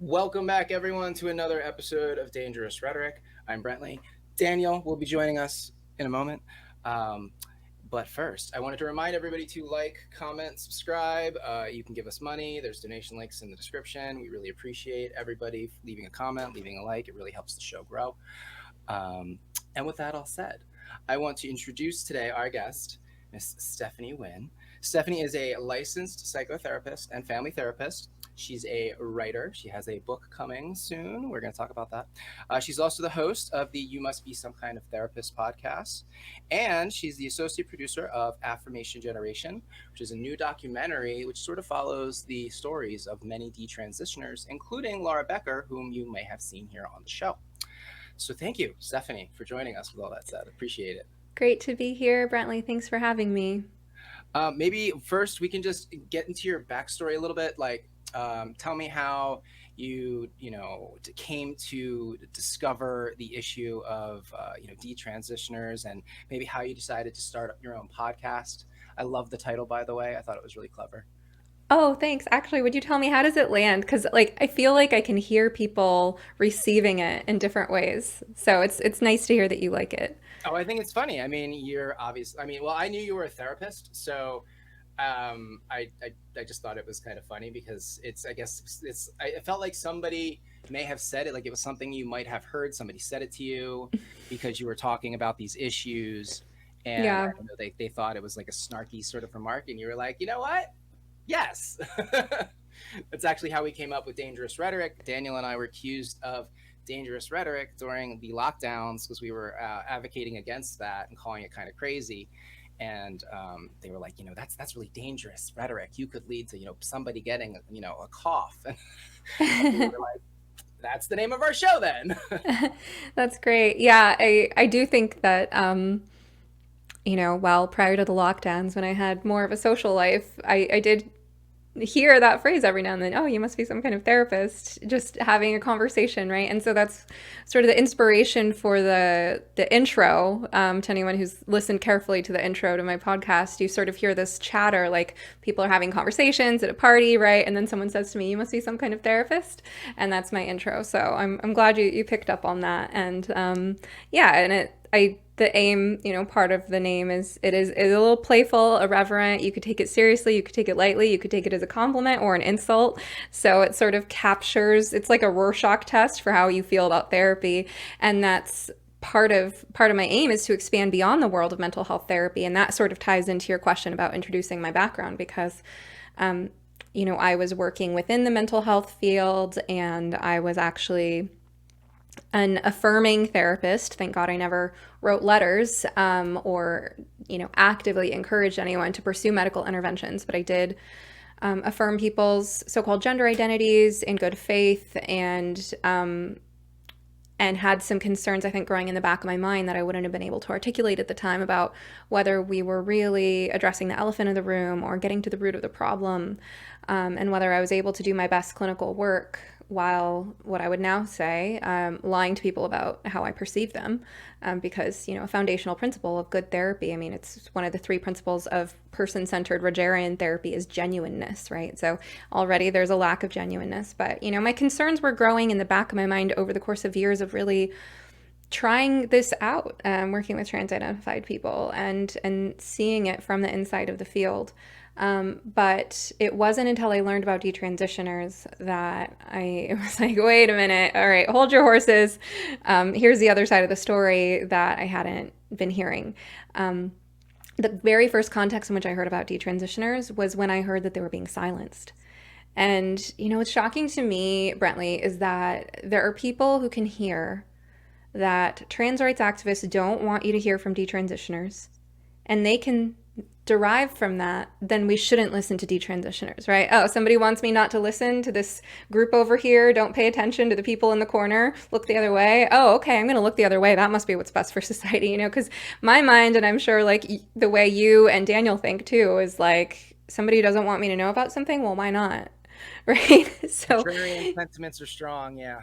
Welcome back, everyone, to another episode of Dangerous Rhetoric. I'm Brentley. Daniel will be joining us in a moment. Um, but first, I wanted to remind everybody to like, comment, subscribe. You can give us money. There's donation links in the description. We really appreciate everybody leaving a comment, leaving a like. It really helps the show grow. Um, and with that all said, I want to introduce today our guest, Miss Stephanie Winn. Stephanie is a licensed psychotherapist and family therapist. She's a writer. She has a book coming soon. We're going to talk about that. She's also the host of the You Must Be Some Kind of Therapist podcast. And she's the associate producer of Affirmation Generation, which is a new documentary which sort of follows the stories of many detransitioners, including Laura Becker, whom you may have seen here on the show. So thank you, Stephanie, for joining us with all that said. Appreciate it. Great to be here, Brentley. Thanks for having me. Maybe first we can just get into your backstory a little bit. Tell me how you came to discover the issue of detransitioners, and maybe how you decided to start up your own podcast. I love the title, by the way. I thought it was really clever. Oh, thanks. Actually, would you tell me how does it land? Because I feel like I can hear people receiving it in different ways. So it's nice to hear that you like it. Oh, I think it's funny. I mean, you're obvious. I mean, well, I knew you were a therapist, so I just thought it was kind of funny because I guess I felt like somebody may have said it, like it was something you might have heard. Somebody said it to you because you were talking about these issues, and I Yeah. don't know, they thought it was like a snarky sort of remark, and you were like, you know what? Yes. That's actually how we came up with Dangerous Rhetoric. Daniel and I were accused of dangerous rhetoric during the lockdowns because we were advocating against that and calling it kind of crazy. And they were like, that's really dangerous rhetoric. You could lead to, somebody getting, a cough. And we were like, that's the name of our show then. That's great. Yeah, I do think that well, prior to the lockdowns, when I had more of a social life, I did hear that phrase every now and then. Oh, you must be some kind of therapist, just having a conversation, right? And so that's sort of the inspiration for the intro. To anyone who's listened carefully to the intro to my podcast, you sort of hear this chatter, like people are having conversations at a party, right? And then someone says to me, you must be some kind of therapist, and that's my intro. So I'm glad you picked up on that. And yeah, and the aim, part of the name is a little playful, irreverent. You could take it seriously, you could take it lightly, you could take it as a compliment or an insult. So it sort of captures, it's like a Rorschach test for how you feel about therapy. And that's part of my aim is to expand beyond the world of mental health therapy. And that sort of ties into your question about introducing my background because I was working within the mental health field and I was actually an affirming therapist. Thank God I never wrote letters or actively encouraged anyone to pursue medical interventions, but I did affirm people's so-called gender identities in good faith and had some concerns, I think, growing in the back of my mind that I wouldn't have been able to articulate at the time about whether we were really addressing the elephant in the room or getting to the root of the problem, and whether I was able to do my best clinical work while what I would now say lying to people about how I perceive them, because a foundational principle of good therapy. I mean, it's one of the three principles of person-centered Rogerian therapy is genuineness, right? So already there's a lack of genuineness, but my concerns were growing in the back of my mind over the course of years of really trying this out, working with trans-identified people and seeing it from the inside of the field. But it wasn't until I learned about detransitioners that I was like, wait a minute, all right, hold your horses. Here's the other side of the story that I hadn't been hearing. The very first context in which I heard about detransitioners was when I heard that they were being silenced. And, what's shocking to me, Brentley, is that there are people who can hear that trans rights activists don't want you to hear from detransitioners, and they can derive from that, then we shouldn't listen to detransitioners, right? Oh, somebody wants me not to listen to this group over here. Don't pay attention to the people in the corner. Look the other way. Oh, okay, I'm going to look the other way. That must be what's best for society, because my mind, and I'm sure like the way you and Daniel think too, is like somebody doesn't want me to know about something. Well, why not? Right? So Contrarian sentiments are strong. Yeah.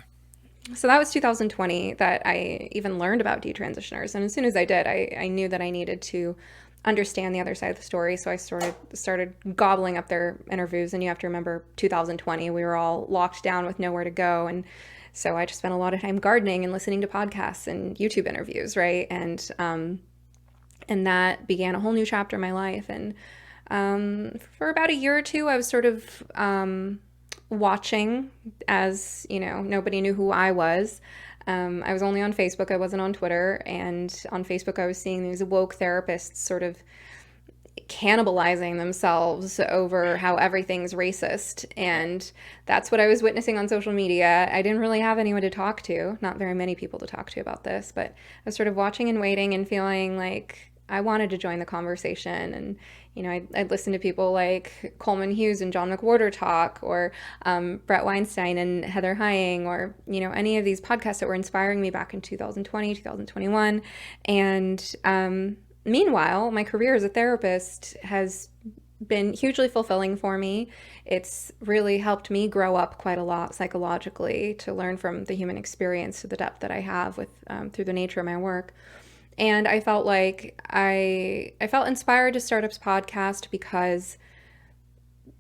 so that was 2020 that I even learned about detransitioners. And as soon as I did, I knew that I needed to understand the other side of the story. So I started gobbling up their interviews. And you have to remember 2020, we were all locked down with nowhere to go. And so I just spent a lot of time gardening and listening to podcasts and YouTube interviews, right? And that began a whole new chapter in my life. And for about a year or two, I was sort of watching, as you know, nobody knew who I was. I was only on Facebook, I wasn't on Twitter. And on Facebook, I was seeing these woke therapists sort of cannibalizing themselves over how everything's racist. And that's what I was witnessing on social media. I didn't really have anyone to talk to, not very many people to talk to about this, but I was sort of watching and waiting and feeling like I wanted to join the conversation. And, you know, I'd listen to people like Coleman Hughes and John McWhorter talk, or Brett Weinstein and Heather Hying, or, you know, any of these podcasts that were inspiring me back in 2020, 2021. And meanwhile, my career as a therapist has been hugely fulfilling for me. It's really helped me grow up quite a lot psychologically, to learn from the human experience to the depth that I have with through the nature of my work. And I felt like I felt inspired to start up this podcast because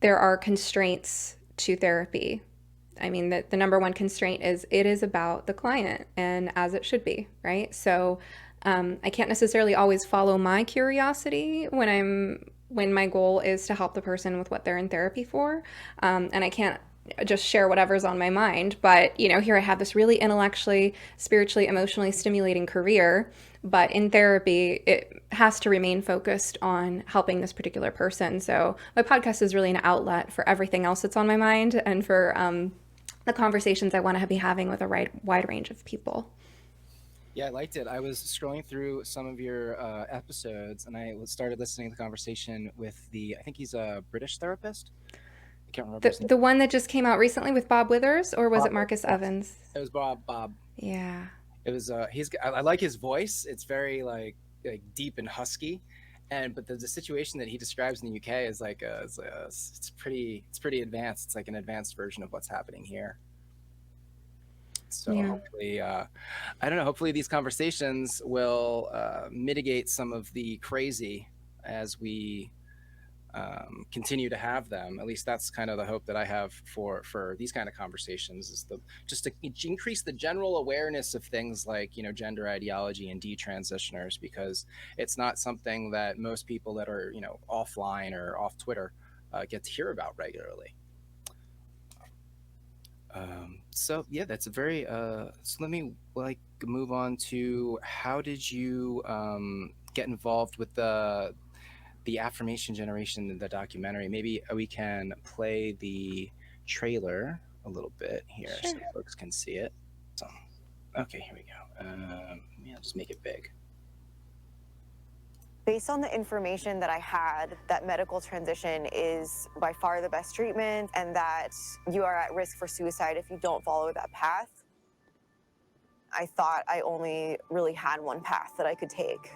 there are constraints to therapy. I mean, the number one constraint is it is about the client, and as it should be, right? So I can't necessarily always follow my curiosity when my goal is to help the person with what they're in therapy for, and I can't just share whatever's on my mind. But you know, here I have this really intellectually, spiritually, emotionally stimulating career, but in therapy, it has to remain focused on helping this particular person. So my podcast is really an outlet for everything else that's on my mind, and for the conversations I want to be having with a wide range of people. Yeah, I liked it. I was scrolling through some of your episodes, and I started listening to the conversation with I think he's a British therapist. I can't remember The his name. the one that just came out recently with Bob Withers, or was Bob. it Marcus Yes. Evans? It was Bob. Yeah. It was I like his voice. It's very like deep and husky, but the situation that he describes in the UK is it's pretty advanced. It's like an advanced version of what's happening here. So Yeah. hopefully, I don't know. Hopefully, these conversations will mitigate some of the crazy as we continue to have them. At least that's kind of the hope that I have for these kind of conversations, is just to increase the general awareness of things like, you know, gender ideology and detransitioners, because it's not something that most people that are, you know, offline or off Twitter get to hear about regularly. So yeah, that's a very so let me move on to, how did you get involved with the affirmation generation in the documentary? Maybe we can play the trailer a little bit here Sure. so folks can see it. So, okay, here we go. Yeah, just make it big. Based on the information that I had, that medical transition is by far the best treatment, and that you are at risk for suicide if you don't follow that path, I thought I only really had one path that I could take.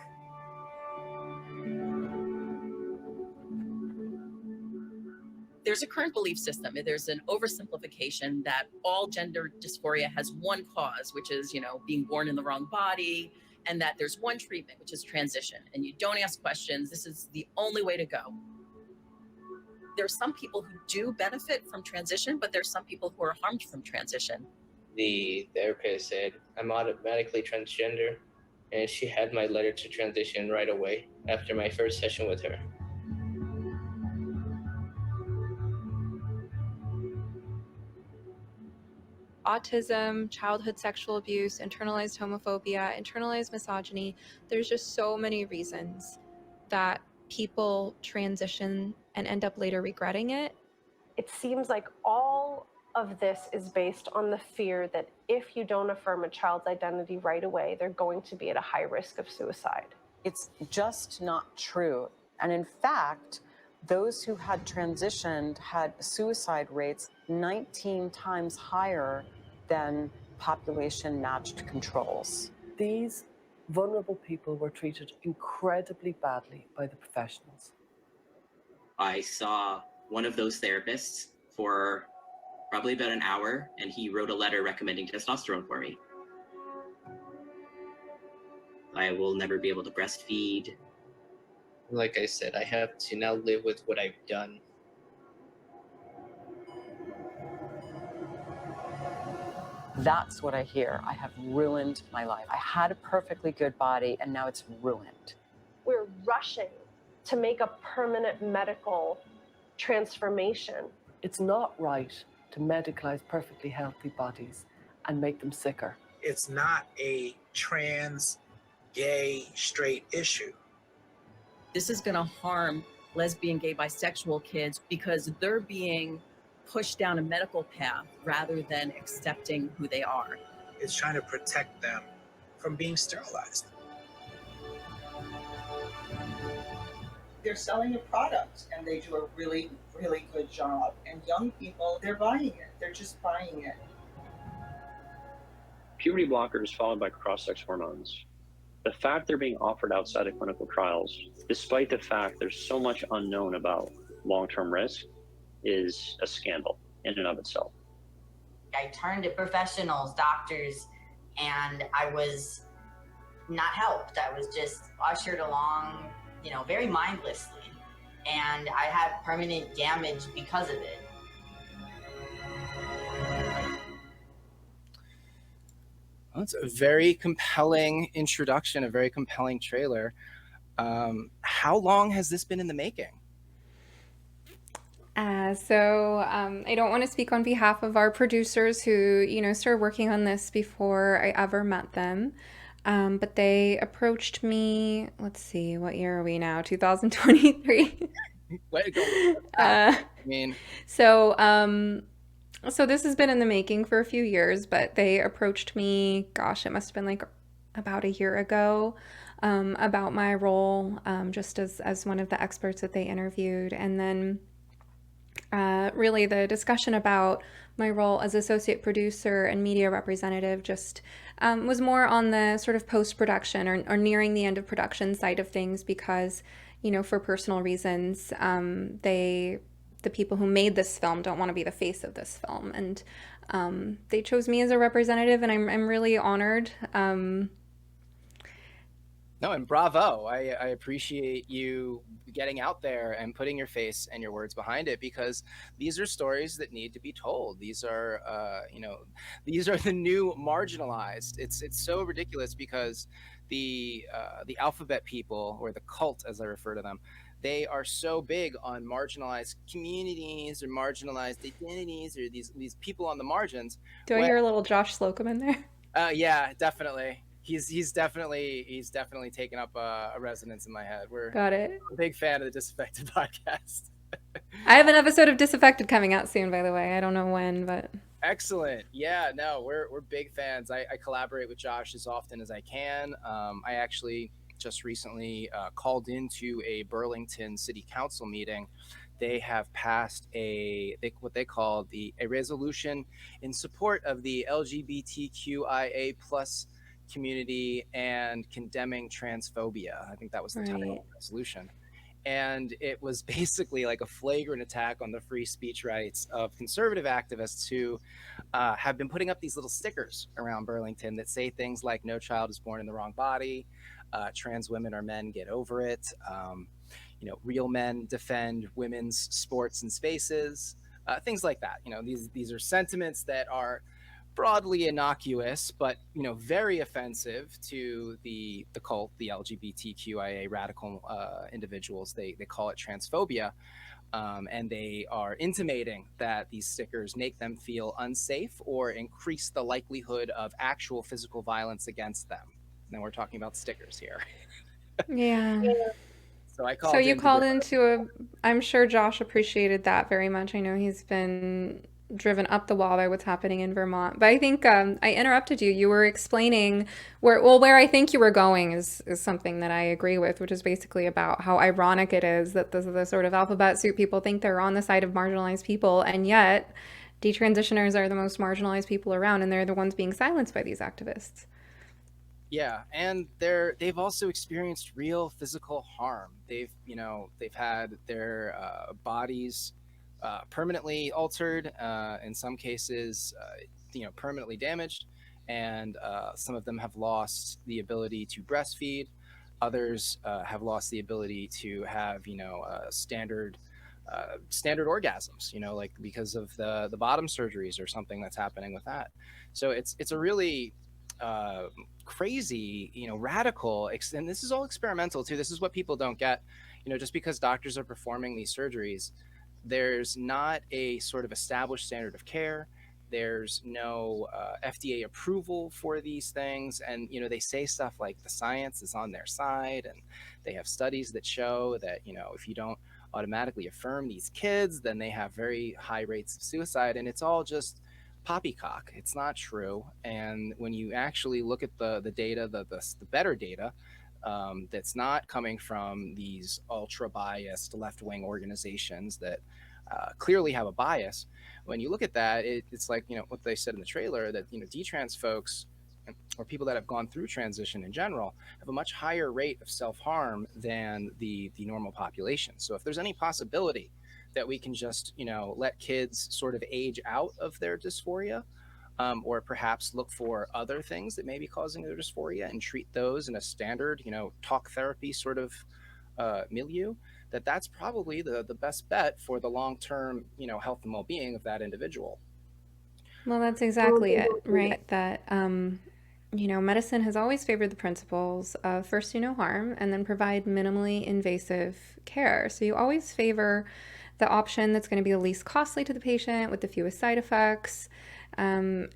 There's a current belief system, there's an oversimplification that all gender dysphoria has one cause, which is, you know, being born in the wrong body, and that there's one treatment, which is transition, and you don't ask questions. This is the only way to go. There's some people who do benefit from transition, but there's some people who are harmed from transition. The therapist said I'm automatically transgender, and she had my letter to transition right away after my first session with her. Autism, childhood sexual abuse, internalized homophobia, internalized misogyny. There's just so many reasons that people transition and end up later regretting it. It seems like all of this is based on the fear that if you don't affirm a child's identity right away, they're going to be at a high risk of suicide. It's just not true. And in fact, those who had transitioned had suicide rates 19 times higher than population-matched controls. These vulnerable people were treated incredibly badly by the professionals. I saw one of those therapists for probably about an hour, and he wrote a letter recommending testosterone for me. I will never be able to breastfeed. Like I said, I have to now live with what I've done. That's what I hear. I have ruined my life. I had a perfectly good body and now it's ruined. We're rushing to make a permanent medical transformation. It's not right to medicalize perfectly healthy bodies and make them sicker. It's not a trans, gay, straight issue. This is going to harm lesbian, gay, bisexual kids because they're being pushed down a medical path rather than accepting who they are. It's trying to protect them from being sterilized. They're selling a product and they do a really, really good job. And young people, they're buying it. They're just buying it. Puberty blockers followed by cross-sex hormones. The fact they're being offered outside of clinical trials, despite the fact there's so much unknown about long-term risk, is a scandal in and of itself. I turned to professionals, doctors, and I was not helped. I was just ushered along, very mindlessly. And I had permanent damage because of it. Well, that's a very compelling introduction, a very compelling trailer. How long has this been in the making? I don't want to speak on behalf of our producers who, started working on this before I ever met them. But they approached me, let's see, what year are we now? 2023. Way to go. So this has been in the making for a few years, but they approached me, gosh, it must have been like about a year ago, about my role, just as one of the experts that they interviewed. And then really the discussion about my role as associate producer and media representative just was more on the sort of post-production or nearing the end of production side of things because, for personal reasons, the people who made this film don't want to be the face of this film. And they chose me as a representative, and I'm really honored. No, and bravo. I appreciate you getting out there and putting your face and your words behind it because these are stories that need to be told. These are, these are the new marginalized. It's so ridiculous because the alphabet people, or the cult as I refer to them, they are so big on marginalized communities or marginalized identities or these people on the margins. Do I hear a little Josh Slocum in there? Yeah, definitely. He's definitely taken up a resonance in my head. Got it. I'm a big fan of the Disaffected podcast. I have an episode of Disaffected coming out soon, by the way. I don't know when, but excellent. Yeah, no, we're big fans. I collaborate with Josh as often as I can. I actually just recently called into a Burlington City Council meeting. They have passed what they call a resolution in support of the LGBTQIA plus community and condemning transphobia. I think that was the title of the resolution. And it was basically like a flagrant attack on the free speech rights of conservative activists who have been putting up these little stickers around Burlington that say things like "No child is born in the wrong body," "Trans women are men, get over it," "Real men defend women's sports and spaces," things like that. These are sentiments that are broadly innocuous, but very offensive to the cult, the LGBTQIA radical individuals. They call it transphobia, and they are intimating that these stickers make them feel unsafe or increase the likelihood of actual physical violence against them. And we're talking about stickers here. Yeah. So you called into I'm sure Josh appreciated that very much. I know he's been driven up the wall by what's happening in Vermont. But I think I interrupted you. You were explaining where I think you were going is something that I agree with, which is basically about how ironic it is that the sort of alphabet soup people think they're on the side of marginalized people, and yet detransitioners are the most marginalized people around, and they're the ones being silenced by these activists. Yeah, and they've also experienced real physical harm. They've had their bodies permanently altered, in some cases, permanently damaged, and some of them have lost the ability to breastfeed. Others have lost the ability to have, standard orgasms, like because of the bottom surgeries or something that's happening with that. So it's a really crazy, radical, and this is all experimental too. This is what people don't get. Just because doctors are performing these surgeries, there's not a sort of established standard of care. There's no FDA approval for these things, and they say stuff like the science is on their side, and they have studies that show that if you don't automatically affirm these kids, then they have very high rates of suicide, and it's all just poppycock. It's not true. And when you actually look at the data, the better data, that's not coming from these ultra biased left wing organizations that clearly have a bias. When you look at that, it's like what they said in the trailer, that detrans folks or people that have gone through transition in general have a much higher rate of self-harm than the normal population. So if there's any possibility that we can just let kids sort of age out of their dysphoria, or perhaps look for other things that may be causing their dysphoria and treat those in a standard talk therapy sort of milieu, that's probably the best bet for the long-term health and well-being of that individual. Well, that's exactly it, right? That medicine has always favored the principles of first do no harm and then provide minimally invasive care. So you always favor the option that's going to be the least costly to the patient with the fewest side effects, and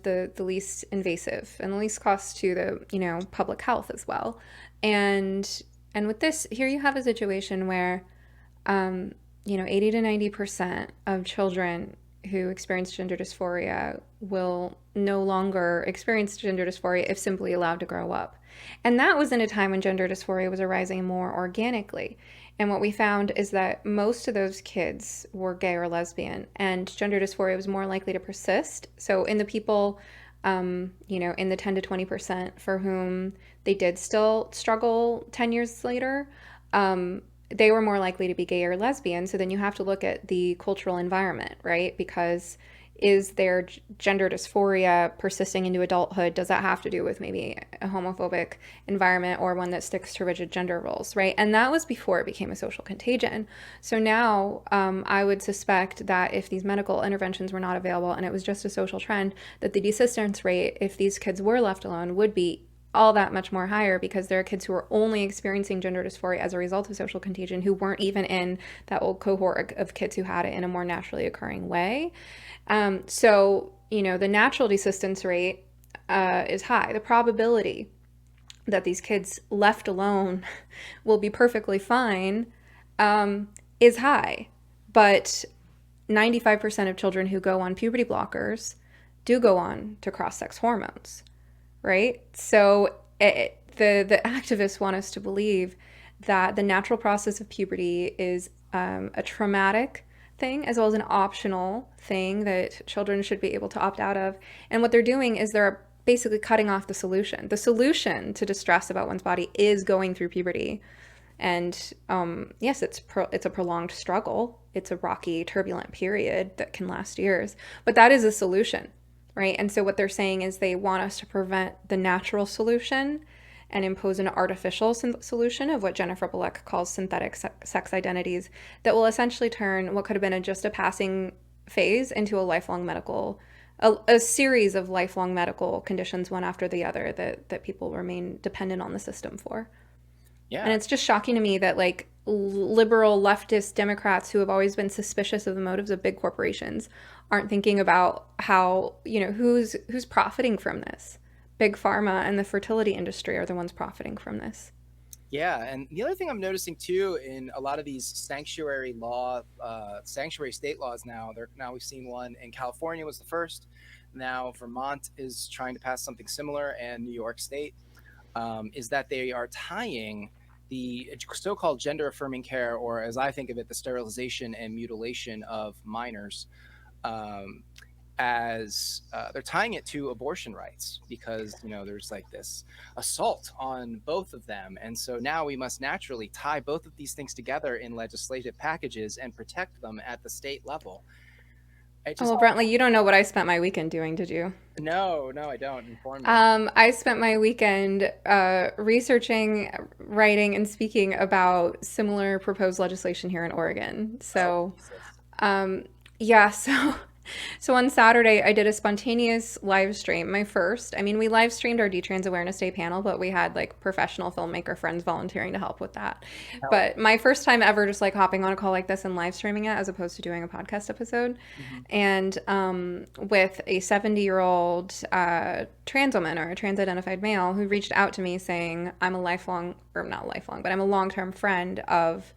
the least invasive and the least cost to the public health as well. And with this, here you have a situation where 80 to 90% of children who experience gender dysphoria will no longer experience gender dysphoria if simply allowed to grow up. And that was in a time when gender dysphoria was arising more organically. And what we found is that most of those kids were gay or lesbian, and gender dysphoria was more likely to persist. So in the people, in the 10 to 20% for whom they did still struggle 10 years later, they were more likely to be gay or lesbian. So then you have to look at the cultural environment, right? Because is their gender dysphoria persisting into adulthood? Does that have to do with maybe a homophobic environment or one that sticks to rigid gender roles, right? And that was before it became a social contagion. So now I would suspect that if these medical interventions were not available and it was just a social trend, that the desistance rate, if these kids were left alone, would be all that much more higher, because there are kids who are only experiencing gender dysphoria as a result of social contagion who weren't even in that old cohort of kids who had it in a more naturally occurring way. So, the natural desistance rate is high. The probability that these kids left alone will be perfectly fine is high. But 95% of children who go on puberty blockers do go on to cross-sex hormones. Right? So the activists want us to believe that the natural process of puberty is a traumatic thing as well as an optional thing that children should be able to opt out of. And what they're doing is they're basically cutting off the solution. The solution to distress about one's body is going through puberty. And yes, it's a prolonged struggle. It's a rocky, turbulent period that can last years. But that is a solution. Right? And so what they're saying is they want us to prevent the natural solution and impose an artificial solution of what Jennifer Bullock calls synthetic sex identities that will essentially turn what could have been just a passing phase into a lifelong a series of lifelong medical conditions, one after the other, that people remain dependent on the system for. Yeah. And it's just shocking to me that liberal leftist Democrats who have always been suspicious of the motives of big corporations aren't thinking about how, who's profiting from this. Big pharma and the fertility industry are the ones profiting from this. Yeah, and the other thing I'm noticing too in a lot of these sanctuary state laws now we've seen one in California was the first. Now Vermont is trying to pass something similar, and New York State, is that they are tying the so-called gender-affirming care, or as I think of it, the sterilization and mutilation of minors, as they're tying it to abortion rights, because there's this assault on both of them, and so now we must naturally tie both of these things together in legislative packages and protect them at the state level. It Oh, just well, Brentley, you don't know what I spent my weekend doing, did you? no, I don't. Inform me. I spent my weekend researching, writing, and speaking about similar proposed legislation here in Oregon. So, um, yeah, so on Saturday, I did a spontaneous live stream, my first. I mean, we live streamed our D-Trans Awareness Day panel, but we had like professional filmmaker friends volunteering to help with that. But my first time ever just like hopping on a call like this and live streaming it as opposed to doing a podcast episode. And with a 70-year-old trans woman or a trans identified male who reached out to me saying, I'm a lifelong, or not lifelong, but I'm a long-term friend of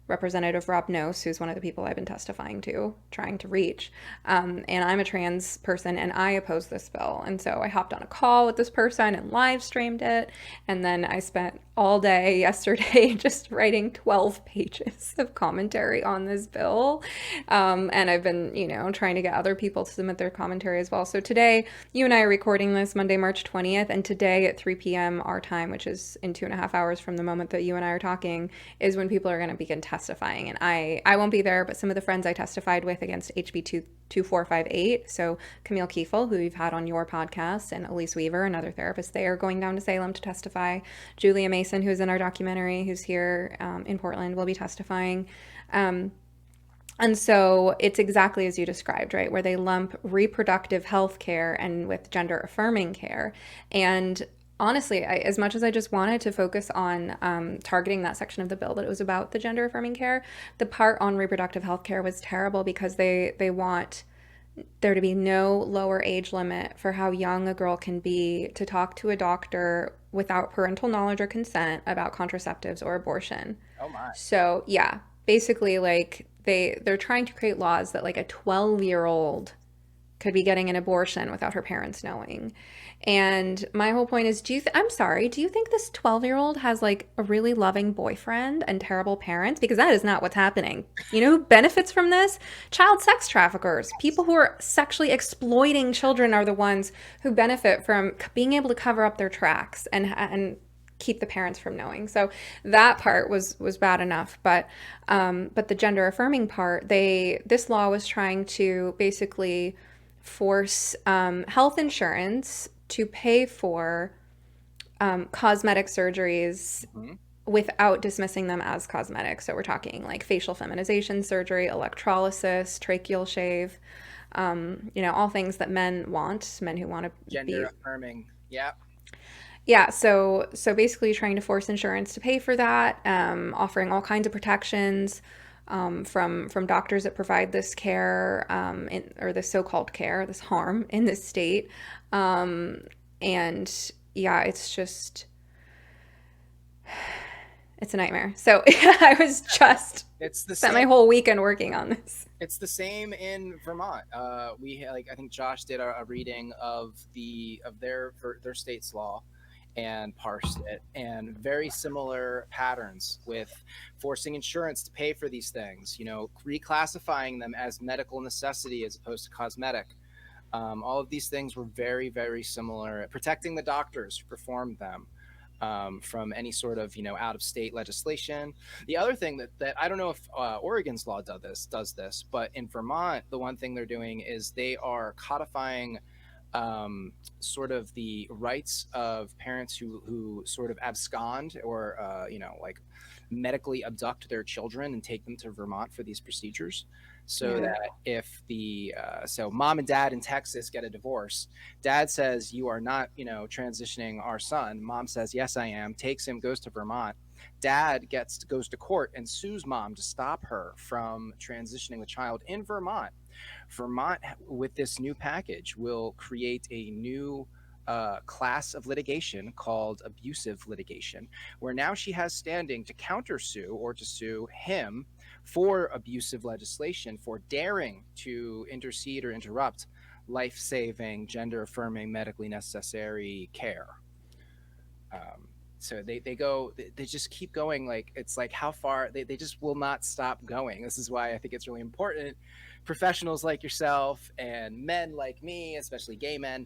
Representative Rob Nose, who's one of the people I've been testifying to, trying to reach. And I'm a trans person and I oppose this bill. And so I hopped on a call with this person and live streamed it. And then I spent all day yesterday just writing 12 pages of commentary on this bill. And I've been, trying to get other people to submit their commentary as well. So today, you and I are recording this Monday, March 20th. And today at 3 p.m. our time, which is in 2.5 hours from the moment that you and I are talking, is when people are going to begin testifying. And I won't be there, but some of the friends I testified with against HB 2458, so Camille Kiefel, who you've had on your podcast, and Elise Weaver, another therapist, they are going down to Salem to testify. Julia Mason, who's in our documentary, who's here in Portland, will be testifying. And so it's exactly as you described, right, where they lump reproductive health care and with gender affirming care. And honestly, as much as I just wanted to focus on targeting that section of the bill that it was about the gender affirming care, the part on reproductive health care was terrible because they want there to be no lower age limit for how young a girl can be to talk to a doctor without parental knowledge or consent about contraceptives or abortion. Oh my. So yeah, basically like they're trying to create laws that like a 12-year-old could be getting an abortion without her parents knowing. And my whole point is, do you think this 12-year-old has like a really loving boyfriend and terrible parents? Because that is not what's happening. You know who benefits from this? Child sex traffickers. People who are sexually exploiting children are the ones who benefit from being able to cover up their tracks and keep the parents from knowing. So that part was bad enough, but the gender affirming part, this law was trying to basically force health insurance to pay for cosmetic surgeries without dismissing them as cosmetic. So we're talking like facial feminization surgery, electrolysis, tracheal shave, all things that men want, men who want to gender affirming. Yeah. Yeah, so basically trying to force insurance to pay for that, offering all kinds of protections from doctors that provide this care or this so-called care, this harm in this state. And yeah, it's a nightmare. So I was just spent my whole weekend working on this. It's the same in Vermont. I think Josh did a reading of their state's law and parsed it, and very similar patterns with forcing insurance to pay for these things, reclassifying them as medical necessity as opposed to cosmetic. All of these things were very, very similar, protecting the doctors who performed them from any sort of, out-of-state legislation. The other thing that I don't know if Oregon's law does this, but in Vermont, the one thing they're doing is they are codifying sort of the rights of parents who sort of abscond or like medically abduct their children and take them to Vermont for these procedures. So that if so mom and dad in Texas get a divorce, dad says, you are not, transitioning our son. Mom says, yes, I am. Takes him, goes to Vermont. Dad goes to court and sues mom to stop her from transitioning the child in Vermont. Vermont, with this new package, will create a new class of litigation called abusive litigation, where now she has standing to countersue or to sue him for abusive legislation, for daring to intercede or interrupt life-saving, gender-affirming, medically necessary care. So they just keep going. Like, it's like how far they just will not stop going. This is why I think it's really important professionals like yourself and men like me, especially gay men,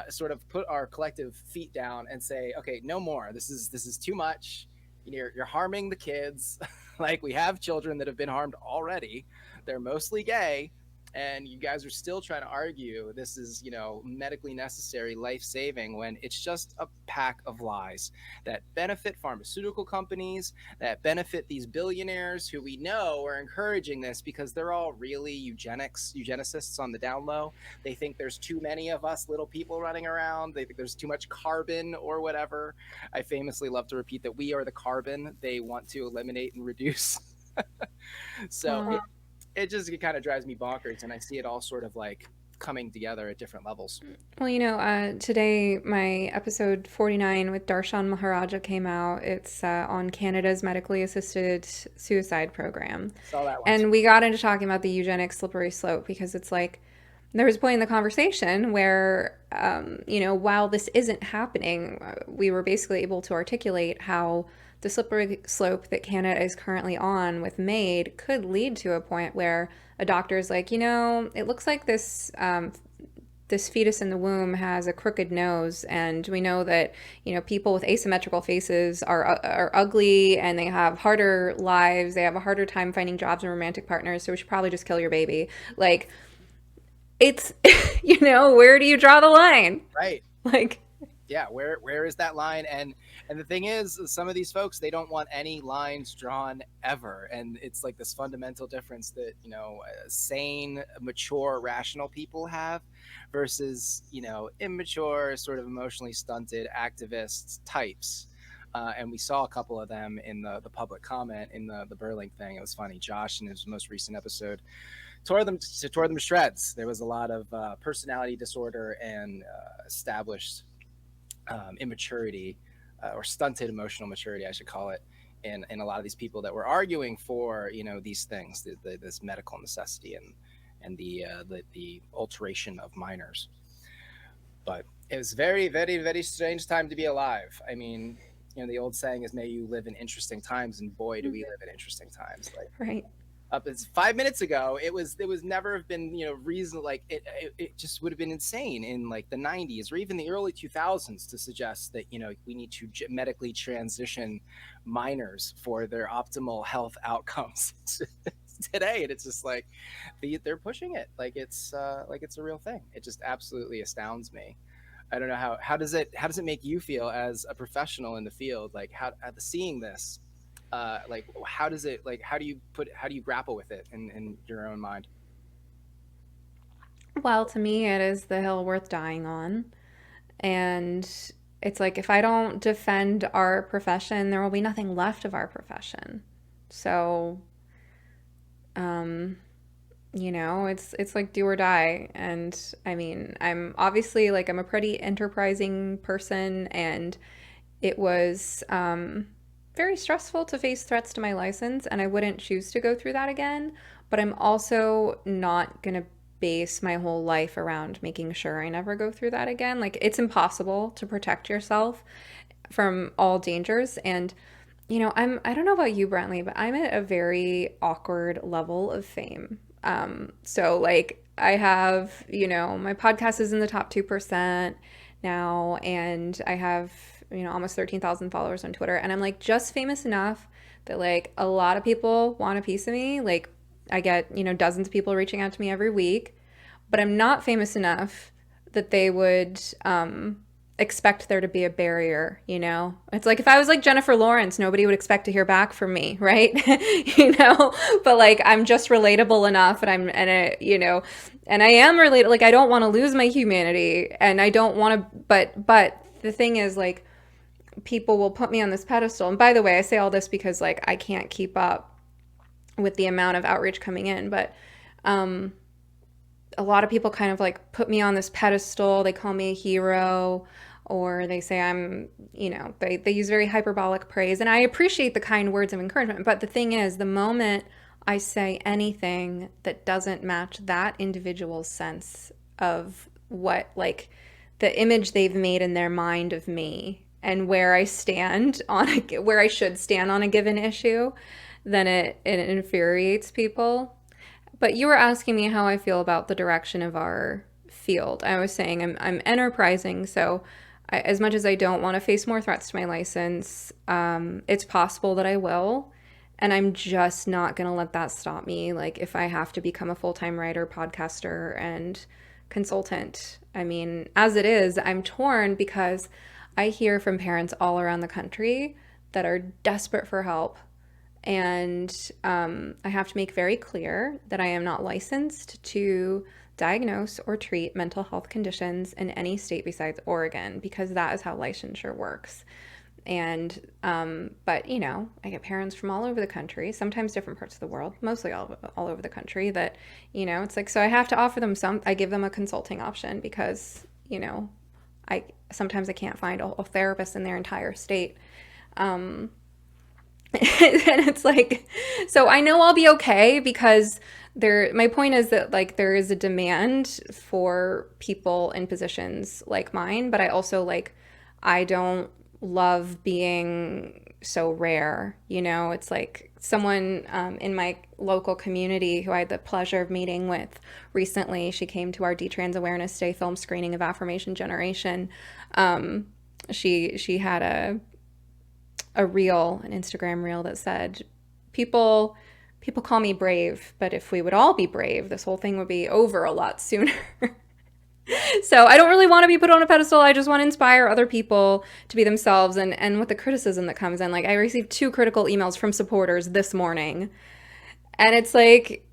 sort of put our collective feet down and say, okay, no more. This is too much. You're harming the kids. Like, we have children that have been harmed already. They're mostly gay. and you guys are still trying to argue this is, you know, medically necessary, life-saving, when it's just a pack of lies that benefit pharmaceutical companies, that benefit these billionaires who we know are encouraging this because they're all really eugenicists on the down low. They think there's too many of us little people running around. They think there's too much carbon or whatever. I famously love to repeat that we are the carbon they want to eliminate and reduce. So Wow. it just kind of drives me bonkers, and I see it all sort of like coming together at different levels. Well, you know, today my episode 49 with Darshan Maharaja came out. It's on Canada's medically assisted suicide program. Saw that one. And we got into talking about the eugenics slippery slope because it's like, there was a point in the conversation where, you know, while this isn't happening, we were basically able to articulate how the slippery slope that Canada is currently on with MAID could lead to a point where a doctor is like, you know, it looks like this this fetus in the womb has a crooked nose, and we know that, you know, people with asymmetrical faces are ugly, and they have harder lives, they have a harder time finding jobs and romantic partners, so we should probably just kill your baby. Like, it's, you know, where do you draw the line? Right. Like, yeah, where is that line? And the thing is, some of these folks, they don't want any lines drawn ever, and it's like this fundamental difference that, you know, sane, mature, rational people have versus, you know, immature, sort of emotionally stunted activist types. And we saw a couple of them in the public comment in the Burling thing. It was funny. Josh, in his most recent episode, tore them to shreds. There was a lot of personality disorder and established immaturity, or stunted emotional maturity, I should call it, in a lot of these people that were arguing for, you know, these things, this medical necessity and the alteration of minors. But it was very, very, very strange time to be alive. I mean, you know, the old saying is, "May you live in interesting times," and boy, do we live in interesting times. Like, right. Up as 5 minutes ago, it was never have been, you know, reasonable. Like it just would have been insane in like the 90s or even the early 2000s to suggest that, you know, we need to medically transition minors for their optimal health outcomes today. And it's just like they're pushing it like it's a real thing. It just absolutely astounds me. I don't know how does it make you feel as a professional in the field, like how seeing this? Like, how do you grapple with it in your own mind? Well, to me, it is the hill worth dying on. And it's like, if I don't defend our profession, there will be nothing left of our profession. So, you know, it's like do or die. And I mean, I'm obviously like, I'm a pretty enterprising person, and it was, very stressful to face threats to my license, and I wouldn't choose to go through that again. But I'm also not going to base my whole life around making sure I never go through that again. Like, it's impossible to protect yourself from all dangers. And, you know, I don't know about you, Brentley, but I'm at a very awkward level of fame. So like, I have, you know, my podcast is in the top 2% now, and I have, you know, almost 13,000 followers on Twitter, and I'm like just famous enough that like a lot of people want a piece of me. Like, I get, you know, dozens of people reaching out to me every week, but I'm not famous enough that they would expect there to be a barrier, you know? It's like if I was like Jennifer Lawrence, nobody would expect to hear back from me, right? You know? But like, I'm just relatable enough, and you know, and I am related. Like, I don't want to lose my humanity, and I don't want to, but the thing is, like, people will put me on this pedestal. And by the way, I say all this because like I can't keep up with the amount of outreach coming in, but a lot of people kind of like put me on this pedestal. They call me a hero, or they say I'm, you know, they use very hyperbolic praise, and I appreciate the kind words of encouragement. But the thing is, the moment I say anything that doesn't match that individual's sense of what, like, the image they've made in their mind of me and where I stand on where I should stand on a given issue, then it infuriates people. But you were asking me how I feel about the direction of our field. I was saying I'm enterprising, so as much as I don't want to face more threats to my license, it's possible that I will. And I'm just not going to let that stop me. Like, if I have to become a full-time writer, podcaster, and consultant. I mean, as it is, I'm torn because I hear from parents all around the country that are desperate for help. And I have to make very clear that I am not licensed to diagnose or treat mental health conditions in any state besides Oregon, because that is how licensure works. And but you know, I get parents from all over the country, sometimes different parts of the world, mostly all over the country, that, you know, it's like, so I have to offer them I give them a consulting option because, you know, sometimes I can't find a therapist in their entire state. And it's like, so I know I'll be okay because my point is that, like, there is a demand for people in positions like mine, but I also, like, I don't love being so rare, you know. It's like someone in my local community who I had the pleasure of meeting with recently, she came to our Detrans Awareness Day film screening of Affirmation Generation. She had an Instagram reel that said, people call me brave, but if we would all be brave, this whole thing would be over a lot sooner. So I don't really want to be put on a pedestal. I just want to inspire other people to be themselves. And with the criticism that comes in, like, I received 2 critical emails from supporters this morning. And it's like,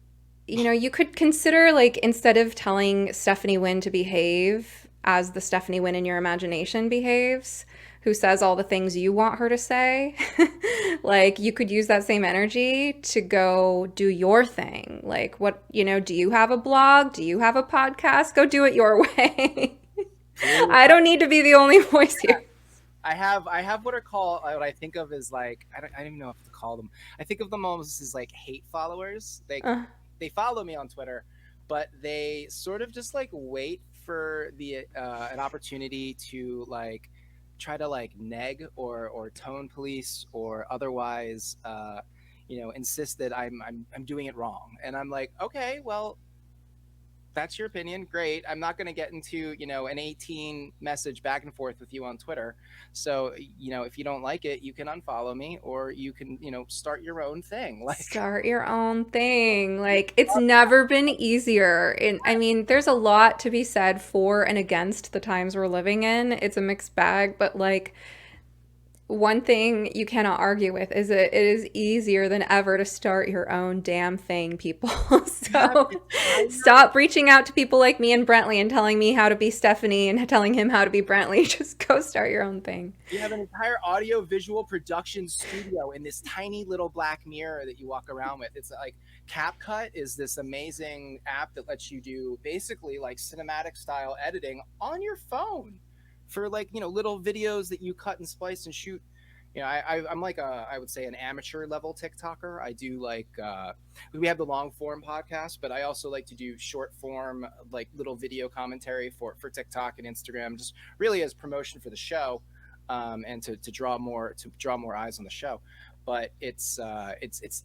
you know, you could consider, like, instead of telling Stephanie Winn to behave as the Stephanie Winn in your imagination behaves, who says all the things you want her to say, like, you could use that same energy to go do your thing. Like, what, you know, do you have a blog? Do you have a podcast? Go do it your way. I don't need to be the only voice here. I have what are called, what I think of as, like, I don't even know what to call them. I think of them almost as, like, hate followers. They follow me on Twitter, but they sort of just, like, wait for the an opportunity to, like, try to, like, neg or tone police or otherwise you know, insist that I'm doing it wrong. And I'm like, okay, well, that's your opinion. Great. I'm not going to get into, you know, an 18 message back and forth with you on Twitter. So, you know, if you don't like it, you can unfollow me, or you can, you know, start your own thing. Like, start your own thing. Like, it's never been easier. And I mean, there's a lot to be said for and against the times we're living in. It's a mixed bag, but, like, one thing you cannot argue with is that it is easier than ever to start your own damn thing, people. So stop reaching out to people like me and Brentley and telling me how to be Stephanie and telling him how to be Brentley. Just go start your own thing. You have an entire audio visual production studio in this tiny little black mirror that you walk around with. It's like CapCut is this amazing app that lets you do basically like cinematic style editing on your phone for, like, you know, little videos that you cut and splice and shoot. You know, I'm like I would say an amateur level TikToker. I do, like, we have the long form podcast, but I also like to do short form, like, little video commentary for TikTok and Instagram, just really as promotion for the show, and to draw more eyes on the show. But it's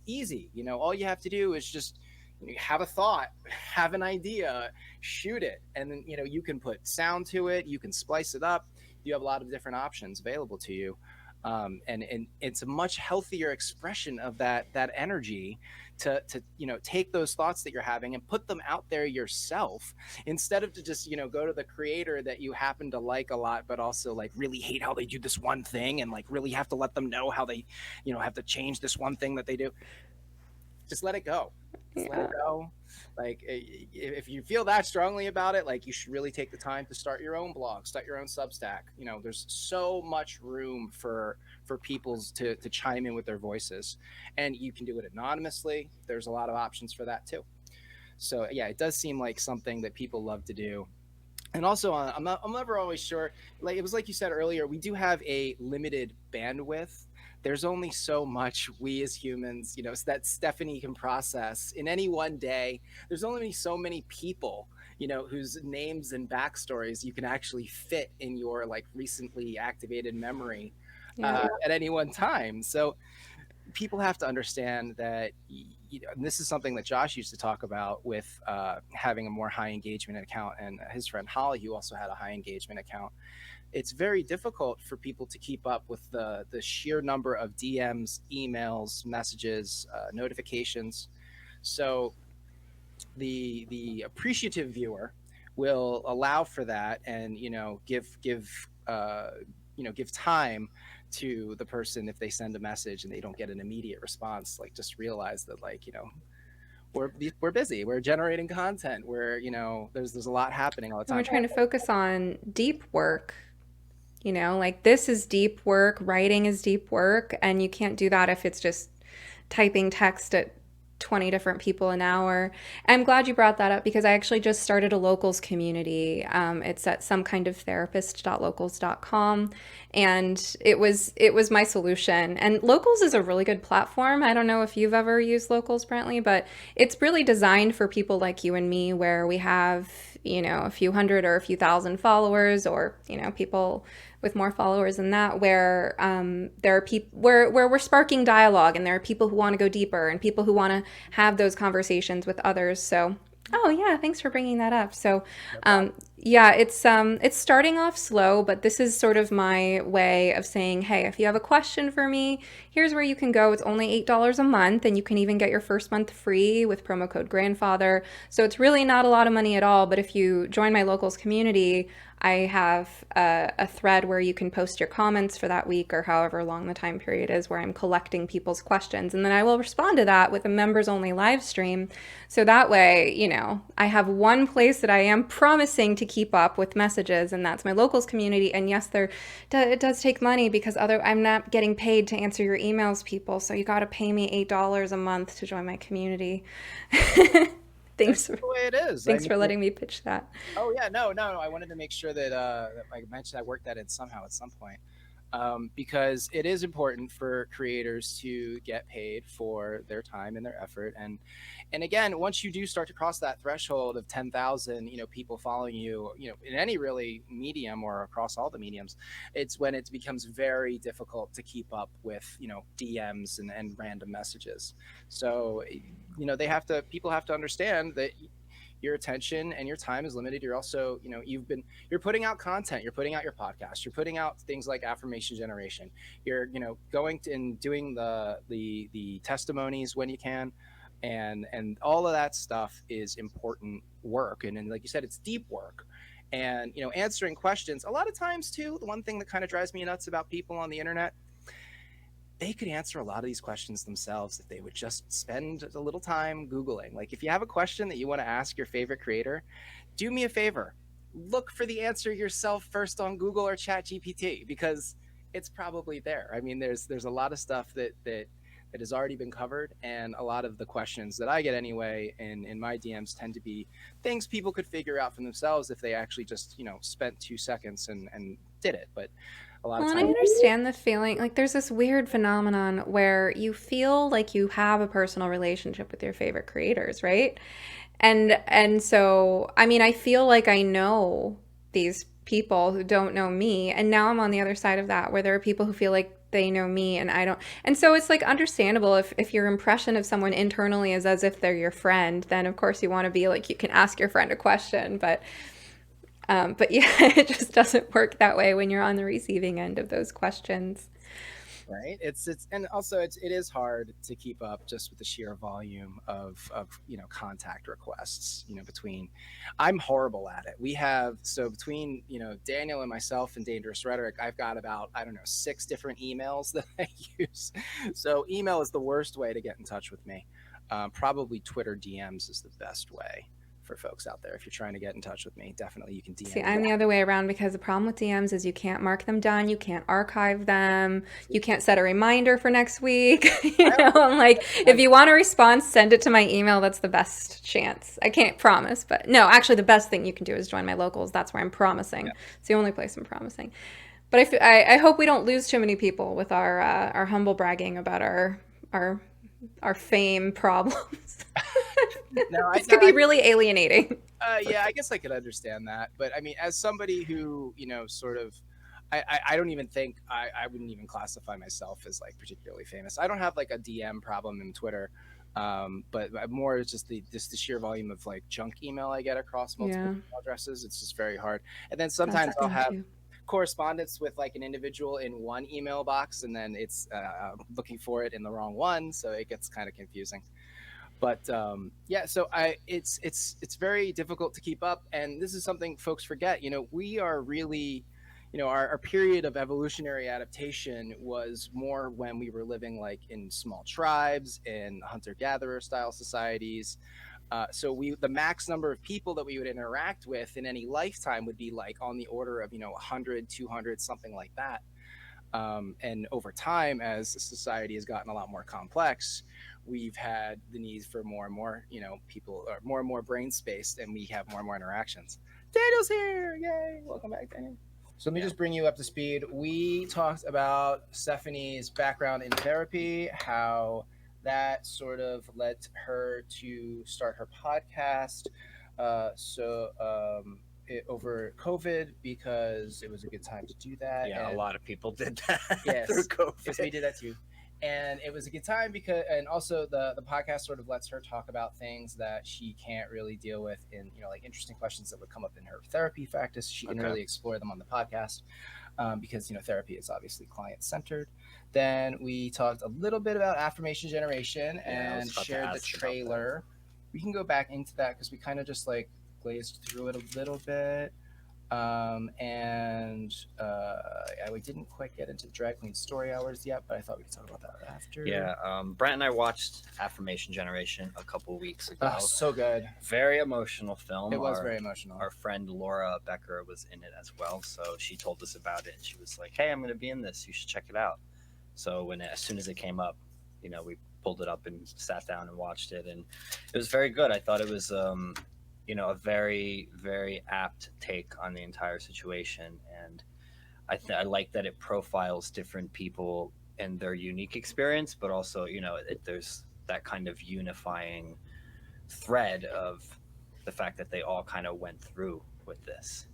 easy. You know, all you have to do is just, you know, have a thought, have an idea, shoot it, and then, you know, you can put sound to it, you can splice it up. You have a lot of different options available to you. And it's a much healthier expression of that energy to you know, take those thoughts that you're having and put them out there yourself, instead of to just, you know, go to the creator that you happen to like a lot but also, like, really hate how they do this one thing and, like, really have to let them know how they, you know, have to change this one thing that they do. Just let it go. Just let it go. Like, if you feel that strongly about it, like, you should really take the time to start your own blog, start your own Substack. You know, there's so much room for people to chime in with their voices, and you can do it anonymously. There's a lot of options for that too. So yeah, it does seem like something that people love to do. And also, I'm never always sure. Like, it was like you said earlier, we do have a limited bandwidth. There's only so much we as humans, you know, that Stephanie can process in any one day. There's only so many people, you know, whose names and backstories you can actually fit in your, like, recently activated memory at any one time. So people have to understand that, and this is something that Josh used to talk about with having a more high engagement account, and his friend Holly, who also had a high engagement account. It's very difficult for people to keep up with the sheer number of DMs, emails, messages, notifications. So the appreciative viewer will allow for that, and give time to the person. If they send a message and they don't get an immediate response, like, just realize that, like, we're busy, we're generating content, there's a lot happening all the time. We're trying to focus on deep work. Like, this is deep work, writing is deep work, and you can't do that if it's just typing text at 20 different people an hour. I'm glad you brought that up, because I actually just started a locals community. It's at somekindoftherapist.locals.com, and it was my solution. And Locals is a really good platform. I don't know if you've ever used Locals, Brentley, but it's really designed for people like you and me, where we have a few hundred or a few thousand followers, or people with more followers than that, where there are people where we're sparking dialogue, and there are people who want to go deeper, and people who want to have those conversations with others. So, oh yeah, thanks for bringing that up. So, yeah, it's starting off slow, but this is sort of my way of saying, hey, if you have a question for me, here's where you can go. It's only $8 a month, and you can even get your first month free with promo code grandfather. So it's really not a lot of money at all, but if you join my Locals community, I have a thread where you can post your comments for that week, or however long the time period is, where I'm collecting people's questions. And then I will respond to that with a members only live stream. So that way, I have one place that I am promising to keep up with messages, and that's my Locals community. And yes, it does take money, because I'm not getting paid to answer your emails, people. So you got to pay me $8 a month to join my community. Thanks. That's the way it is. Thanks for letting me pitch that. Oh yeah, no. I wanted to make sure that I mentioned I worked that in somehow at some point, because it is important for creators to get paid for their time and their effort. And again, once you do start to cross that threshold of 10,000, people following you, in any really medium or across all the mediums, it's when it becomes very difficult to keep up with, DMs and random messages. So, people have to understand that your attention and your time is limited. You're also, you're putting out content, you're putting out your podcast, you're putting out things like affirmation generation. You're, going to and doing the testimonies when you can, and all of that stuff is important work. And like you said, it's deep work. And, answering questions a lot of times too. The one thing that kind of drives me nuts about people on the internet, they could answer a lot of these questions themselves if they would just spend a little time Googling. Like, if you have a question that you want to ask your favorite creator, do me a favor, look for the answer yourself first on Google or ChatGPT, because it's probably there. I mean, there's a lot of stuff that has already been covered, and a lot of the questions that I get anyway in my DMs tend to be things people could figure out for themselves if they actually just spent 2 seconds and did it. But a lot of times, I understand the feeling. Like, there's this weird phenomenon where you feel like you have a personal relationship with your favorite creators, right? And so, I mean, I feel like I know these people who don't know me, and now I'm on the other side of that, where there are people who feel like they know me and I don't. And so it's like understandable if your impression of someone internally is as if they're your friend, then of course you want to be like, you can ask your friend a question, but yeah, it just doesn't work that way when you're on the receiving end of those questions. Right. It's and also it is hard to keep up just with the sheer volume of contact requests. Between, I'm horrible at it. Between Daniel and myself and Dangerous Rhetoric, I've got about 6 different emails that I use. So email is the worst way to get in touch with me. Probably Twitter DMs is the best way for folks out there. If you're trying to get in touch with me, definitely you can DM. See, I'm the other way around, because the problem with DMs is you can't mark them done, you can't archive them, you can't set a reminder for next week. I'm like, if you want a response, send it to my email. That's the best chance. I can't promise, but no, actually the best thing you can do is join my Locals. That's where I'm promising. Yeah. It's the only place I'm promising. But I hope we don't lose too many people with our humble bragging about our fame problems. No, this could be really alienating. Yeah, I guess I could understand that. But I mean, as somebody who, sort of, I don't even think I wouldn't even classify myself as like particularly famous. I don't have like a DM problem in Twitter, but more just the sheer volume of like junk email I get across multiple Yeah, email addresses. It's just very hard. And then that's sometimes the I'll thing have too. correspondence with like an individual in one email box, and then it's looking for it in the wrong one, so it gets kind of confusing. But yeah, so it's very difficult to keep up, and this is something folks forget. We are really, our period of evolutionary adaptation was more when we were living like in small tribes, in hunter-gatherer style societies. So the max number of people that we would interact with in any lifetime would be like on the order of 100, 200, something like that. And over time, as society has gotten a lot more complex, we've had the need for more and more, people, or more and more brain space, and we have more and more interactions. Daniel's here! Yay! Welcome back, Daniel. So let me just bring you up to speed. We talked about Stephanie's background in therapy, how that sort of led her to start her podcast. Over COVID, because it was a good time to do that. Yeah, and a lot of people did that Yes, through COVID. yes, we did that too. And it was a good time because, and also the podcast sort of lets her talk about things that she can't really deal with in, like interesting questions that would come up in her therapy practice. She can Okay. really explore them on the podcast, because, therapy is obviously client centered. Then we talked a little bit about affirmation generation Yeah, I was and about to shared the ask about that. trailer. We can go back into that because we kind of just like glazed through it a little bit. Yeah, we didn't quite get into drag queen story hours yet, but I thought we could talk about that after. Yeah, Brent and I watched Affirmation Generation a couple weeks ago. So good. Very emotional film. It was very emotional. Our friend Laura Becker was in it as well, so she told us about it, and she was like, "Hey, I'm going to be in this. You should check it out." So as soon as it came up, we pulled it up and sat down and watched it, and it was very good. I thought it was a very, very apt take on the entire situation. And I like that it profiles different people and their unique experience, but also, there's that kind of unifying thread of the fact that they all kind of went through with this,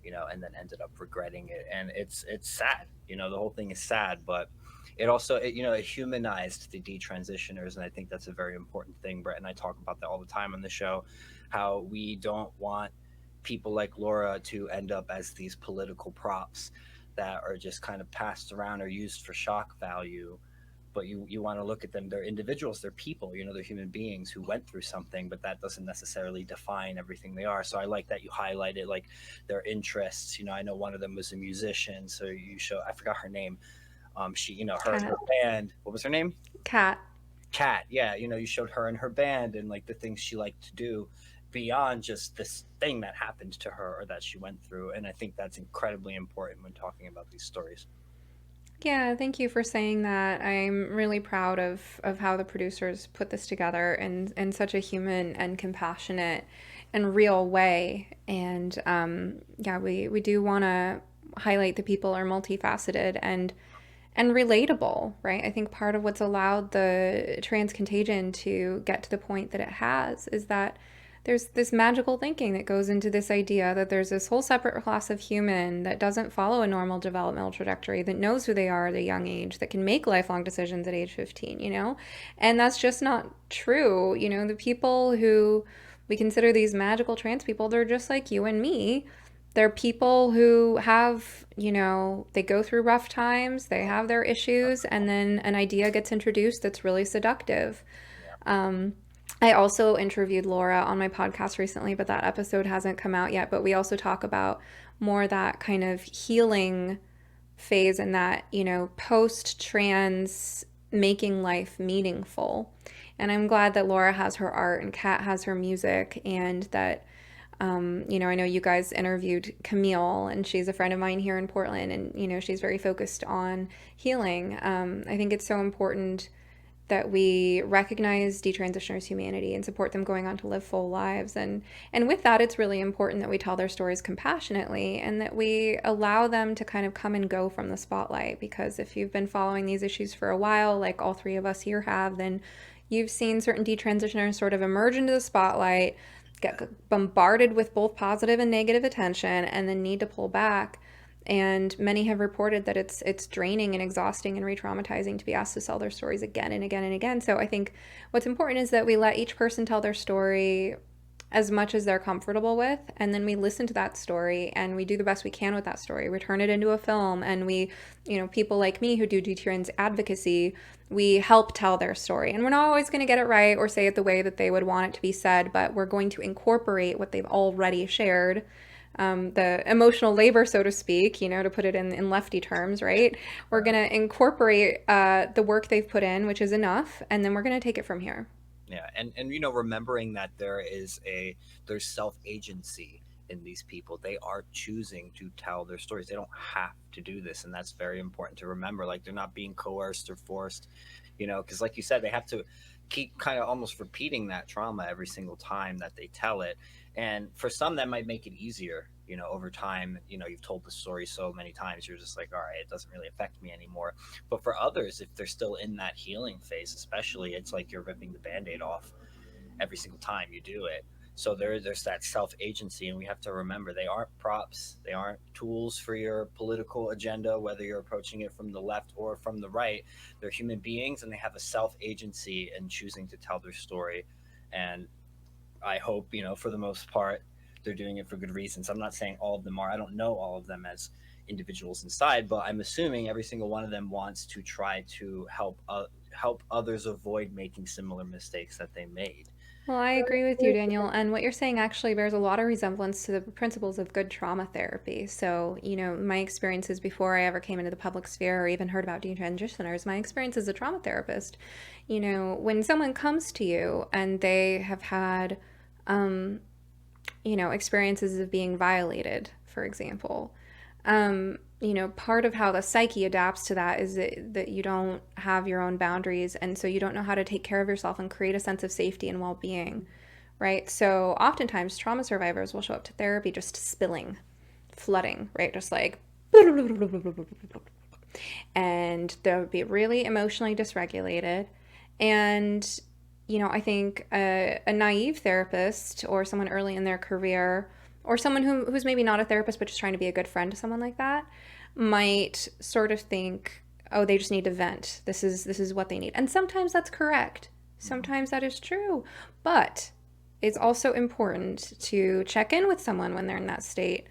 and then ended up regretting it. And it's sad, the whole thing is sad, but it also, it humanized the detransitioners. And I think that's a very important thing. Brett and I talk about that all the time on the show, how we don't want people like Laura to end up as these political props that are just kind of passed around or used for shock value. But you want to look at them, they're individuals, they're people, they're human beings who went through something, but that doesn't necessarily define everything they are. So I like that you highlighted like their interests. I know one of them was a musician, so you show, I forgot her name. She, her band, what was her name? Kat. Yeah. You showed her and her band and like the things she liked to do beyond just this thing that happened to her or that she went through. And I think that's incredibly important when talking about these stories. Yeah, thank you for saying that. I'm really proud of how the producers put this together in such a human and compassionate and real way. And yeah, we do want to highlight the people are multifaceted and relatable, right? I think part of what's allowed the trans contagion to get to the point that it has is that there's this magical thinking that goes into this idea that there's this whole separate class of human that doesn't follow a normal developmental trajectory, that knows who they are at a young age, that can make lifelong decisions at age 15, And that's just not true. The people who we consider these magical trans people, they're just like you and me. They're people who have, they go through rough times, they have their issues, and then an idea gets introduced that's really seductive. I also interviewed Laura on my podcast recently, but that episode hasn't come out yet. But we also talk about more that kind of healing phase and that, post-trans making life meaningful. And I'm glad that Laura has her art and Kat has her music, and that, I know you guys interviewed Camille, and she's a friend of mine here in Portland, and, she's very focused on healing. I think it's so important that we recognize detransitioners' humanity and support them going on to live full lives. And with that, it's really important that we tell their stories compassionately and that we allow them to kind of come and go from the spotlight. Because if you've been following these issues for a while, like all three of us here have, then you've seen certain detransitioners sort of emerge into the spotlight, get bombarded with both positive and negative attention, and then need to pull back. And many have reported that it's draining and exhausting and re-traumatizing to be asked to tell their stories again and again and again. So I think what's important is that we let each person tell their story as much as they're comfortable with, and then we listen to that story and we do the best we can with that story. We turn it into a film, and we, people like me who do detrans advocacy, we help tell their story. And we're not always going to get it right or say it the way that they would want it to be said, but we're going to incorporate what they've already shared, the emotional labor, so to speak, to put it in lefty terms, right? We're going to incorporate the work they've put in, which is enough, and then we're going to take it from here. Yeah, and remembering that there's self-agency in these people. They are choosing to tell their stories. They don't have to do this, and that's very important to remember. Like, they're not being coerced or forced, because like you said, they have to keep kind of almost repeating that trauma every single time that they tell it. And for some, that might make it easier, over time. You've told the story so many times, you're just like, all right, it doesn't really affect me anymore. But for others, if they're still in that healing phase, especially, it's like you're ripping the Band-Aid off every single time you do it. So there's that self-agency, and we have to remember they aren't props. They aren't tools for your political agenda, whether you're approaching it from the left or from the right. They're human beings, and they have a self-agency in choosing to tell their story. And I hope, for the most part, they're doing it for good reasons. I'm not saying all of them are. I don't know all of them as individuals inside, but I'm assuming every single one of them wants to try to help others avoid making similar mistakes that they made. Well, I agree with you, Daniel. And what you're saying actually bears a lot of resemblance to the principles of good trauma therapy. So, my experiences before I ever came into the public sphere or even heard about detransitioners, my experience as a trauma therapist, when someone comes to you and they have had, experiences of being violated, for example, part of how the psyche adapts to that is that you don't have your own boundaries, and so you don't know how to take care of yourself and create a sense of safety and well-being, right? So oftentimes trauma survivors will show up to therapy just spilling, flooding, right? Just like, and they'll be really emotionally dysregulated. And, I think a naive therapist or someone early in their career, or someone who's maybe not a therapist but just trying to be a good friend to someone like that, might sort of think, oh, they just need to vent. This is what they need. And sometimes that's correct. Sometimes that is true. But it's also important to check in with someone when they're in that state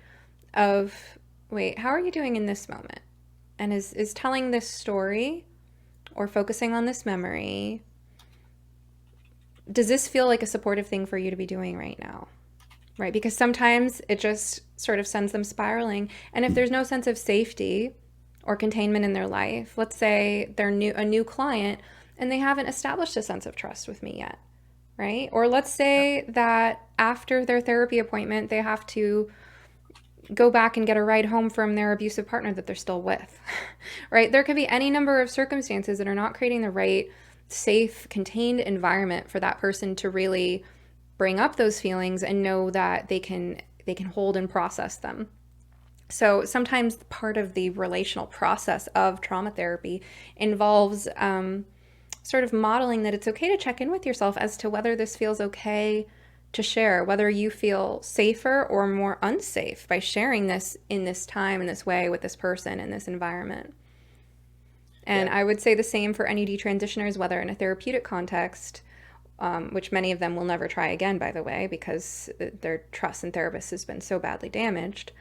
of, wait, how are you doing in this moment? And is telling this story or focusing on this memory, does this feel like a supportive thing for you to be doing right now? Right? Because sometimes it just sort of sends them spiraling. And if there's no sense of safety or containment in their life, let's say they're a new client and they haven't established a sense of trust with me yet, right? Or let's say that after their therapy appointment, they have to go back and get a ride home from their abusive partner that they're still with, right? There could be any number of circumstances that are not creating the right, safe, contained environment for that person to really bring up those feelings and know that they can hold and process them. So sometimes part of the relational process of trauma therapy involves sort of modeling that it's okay to check in with yourself as to whether this feels okay to share, whether you feel safer or more unsafe by sharing this in this time, in this way, with this person, in this environment. And I would say the same for any detransitioners, whether in a therapeutic context, which many of them will never try again, by the way, because their trust in therapists has been so badly damaged,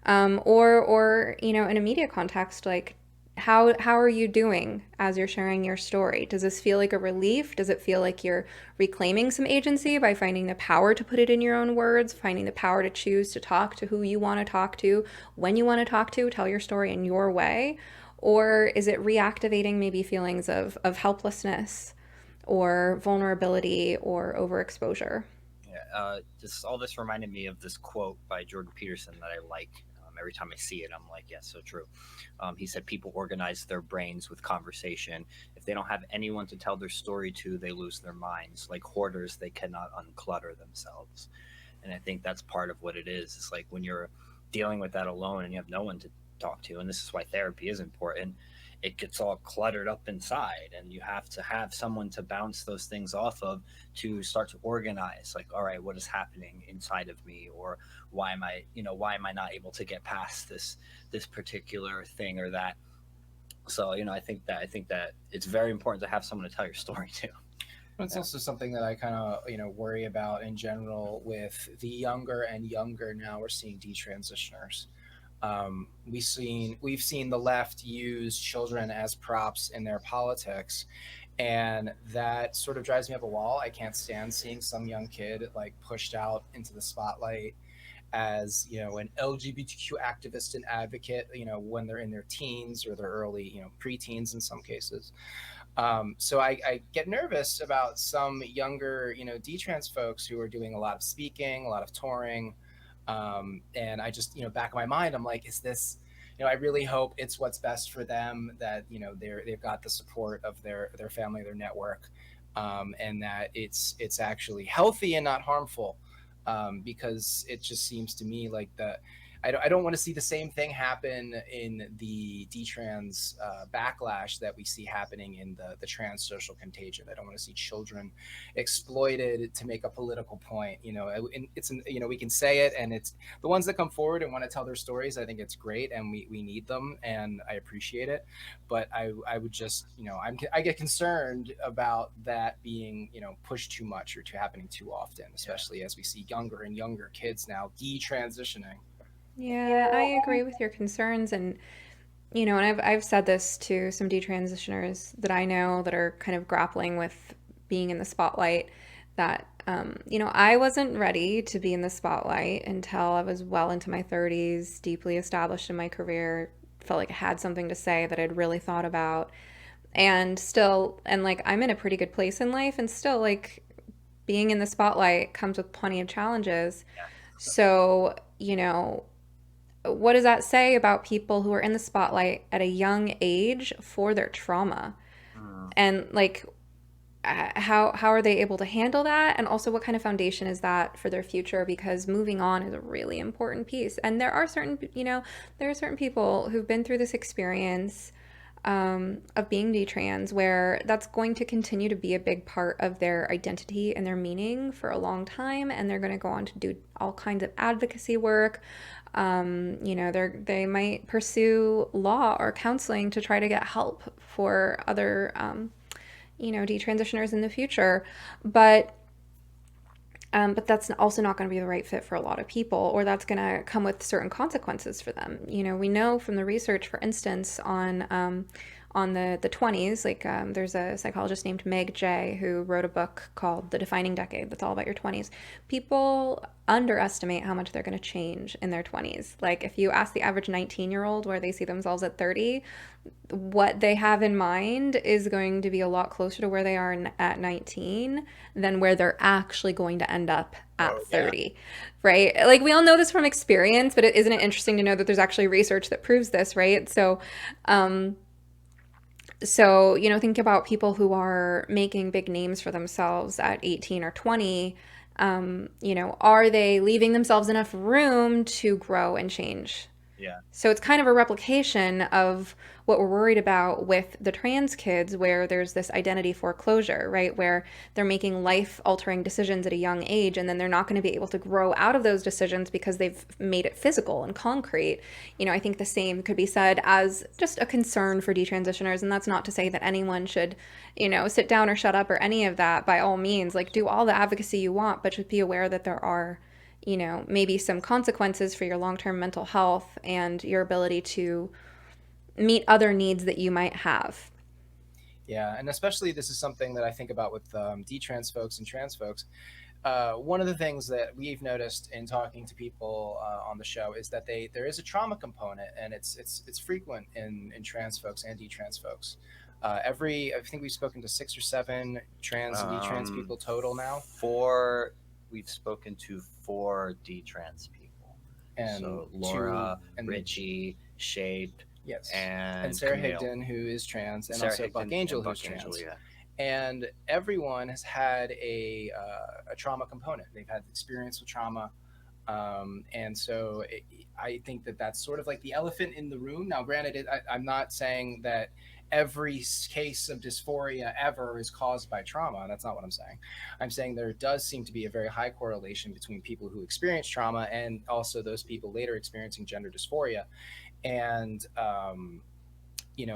or in a media context, like how are you doing as you're sharing your story? Does this feel like a relief? Does it feel like you're reclaiming some agency by finding the power to put it in your own words, finding the power to choose to talk to who you want to talk to, when you want to talk to, tell your story in your way? Or is it reactivating maybe feelings of helplessness or vulnerability or overexposure? Yeah, just all this reminded me of this quote by Jordan Peterson that I like. Every time I see it, I'm like, yeah, so true. He said, people organize their brains with conversation. If they don't have anyone to tell their story to, they lose their minds. Like hoarders, they cannot unclutter themselves. And I think that's part of what it is. It's like when you're dealing with that alone and you have no one to talk to, and this is why therapy is important, it gets all cluttered up inside, and you have to have someone to bounce those things off of to start to organize, like, all right, what is happening inside of me, or why am I not able to get past this particular thing or that. So I think that it's very important to have someone to tell your story to. It's also something that I kind of worry about in general with the younger and younger. Now we're seeing detransitioners. We've seen the left use children as props in their politics, and that sort of drives me up a wall. I can't stand seeing some young kid like pushed out into the spotlight as an LGBTQ activist and advocate, when they're in their teens or their early preteens in some cases. So I get nervous about some younger detrans folks who are doing a lot of speaking, a lot of touring, and I just back of my mind I'm like, is this I really hope it's what's best for them, that they've got the support of their family, their network, and that it's actually healthy and not harmful, because it just seems to me like I don't want to see the same thing happen in the detrans backlash that we see happening in the trans social contagion. I don't want to see children exploited to make a political point. It's we can say it, and it's the ones that come forward and want to tell their stories. I think it's great, and we need them, and I appreciate it. But I would just I get concerned about that being pushed too much or happening too often, especially as we see younger and younger kids now detransitioning. Yeah, I agree with your concerns, and I've said this to some detransitioners that I know that are kind of grappling with being in the spotlight, that I wasn't ready to be in the spotlight until I was well into my 30s, deeply established in my career, felt like I had something to say that I'd really thought about, and like I'm in a pretty good place in life, and still like being in the spotlight comes with plenty of challenges. So, what does that say about people who are in the spotlight at a young age for their trauma? And like, how are they able to handle that? And also, what kind of foundation is that for their future? Because moving on is a really important piece. And there are certain people who've been through this experience of being detrans, where that's going to continue to be a big part of their identity and their meaning for a long time, and they're going to go on to do all kinds of advocacy work. They might pursue law or counseling to try to get help for other detransitioners in the future, but that's also not going to be the right fit for a lot of people, or that's going to come with certain consequences for them. We know from the research, for instance, on the 20s, like there's a psychologist named Meg Jay who wrote a book called The Defining Decade that's all about your 20s. People underestimate how much they're going to change in their 20s. Like if you ask the average 19-year-old where they see themselves at 30, what they have in mind is going to be a lot closer to where they are at 19 than where they're actually going to end up at 30, right? Like we all know this from experience, but isn't it interesting to know that there's actually research that proves this, right? So think about people who are making big names for themselves at 18 or 20. Are they leaving themselves enough room to grow and change? Yeah. So it's kind of a replication of what we're worried about with the trans kids, where there's this identity foreclosure, right? Where they're making life-altering decisions at a young age, and then they're not going to be able to grow out of those decisions because they've made it physical and concrete. I think the same could be said as just a concern for detransitioners, and that's not to say that anyone should, sit down or shut up or any of that. By all means, like do all the advocacy you want, but just be aware that there are maybe some consequences for your long-term mental health and your ability to meet other needs that you might have. Yeah, and especially this is something that I think about with detrans folks and trans folks. One of the things that we've noticed in talking to people on the show is that there is a trauma component, and it's frequent in trans folks and detrans folks. I think we've spoken to 6 or 7 trans and detrans people total now. We've spoken to 4 detrans people, and so Laura, Richie, Shape, yes, and Sarah Camille. Higdon, who is trans, and Sarah also Higdon Buck Angel, and who's Buck trans. Angel, yeah. And everyone has had a trauma component. They've had experience with trauma, And so I think that that's sort of like the elephant in the room. Now, granted, I'm not saying that every case of dysphoria ever is caused by trauma. That's not what I'm saying. I'm saying there does seem to be a very high correlation between people who experience trauma and also those people later experiencing gender dysphoria. And,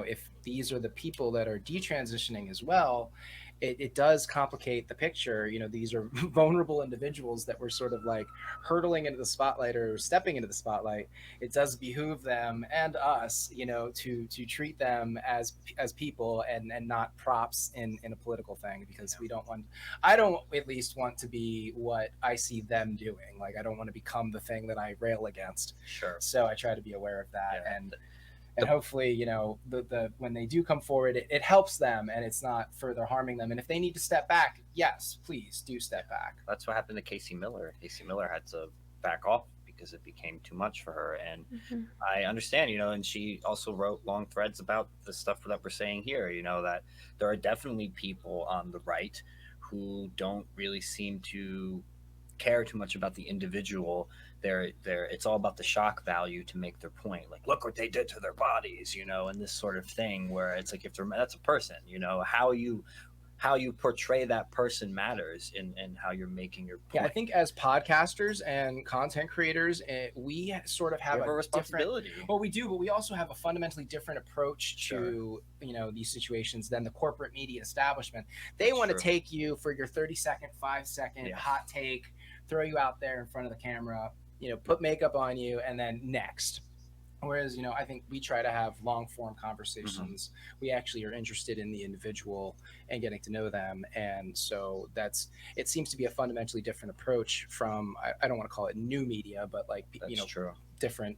if these are the people that are detransitioning as well, it does complicate the picture. These are vulnerable individuals that were sort of like hurtling into the spotlight or stepping into the spotlight. It does behoove them and us, to treat them as people and not props in a political thing, because we don't want. I don't at least want to be what I see them doing. Like, I don't want to become the thing that I rail against. Sure. So I try to be aware of that. And hopefully, the when they do come forward, it helps them and it's not further harming them. And if they need to step back, yes, please do step back. That's what happened to Casey Miller. Casey Miller had to back off because it became too much for her. And I understand, and she also wrote long threads about the stuff that we're saying here, that there are definitely people on the right who don't really seem to care too much about the individual. It's all about the shock value to make their point. Like, look what they did to their bodies, and this sort of thing where it's like, that's a person, how you portray that person matters in how you're making your point. Yeah, I think as podcasters and content creators, we sort of have a responsibility. Well, we do, but we also have a fundamentally different approach to these situations than the corporate media establishment. They want to take you for your 30-second, 5-second hot take, throw you out there in front of the camera, put makeup on you, and then next. Whereas, I think we try to have long form conversations. We actually are interested in the individual and getting to know them. And so it seems to be a fundamentally different approach from, I don't want to call it new media, but like, true. Different,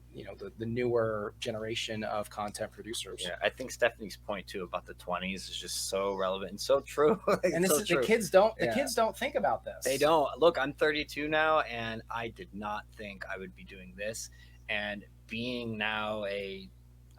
the newer generation of content producers. Yeah, I think Stephanie's point too about the 20s is just so relevant and so true. And the kids don't think about this. They don't. Look, I'm 32 now, and I did not think I would be doing this. And being now a,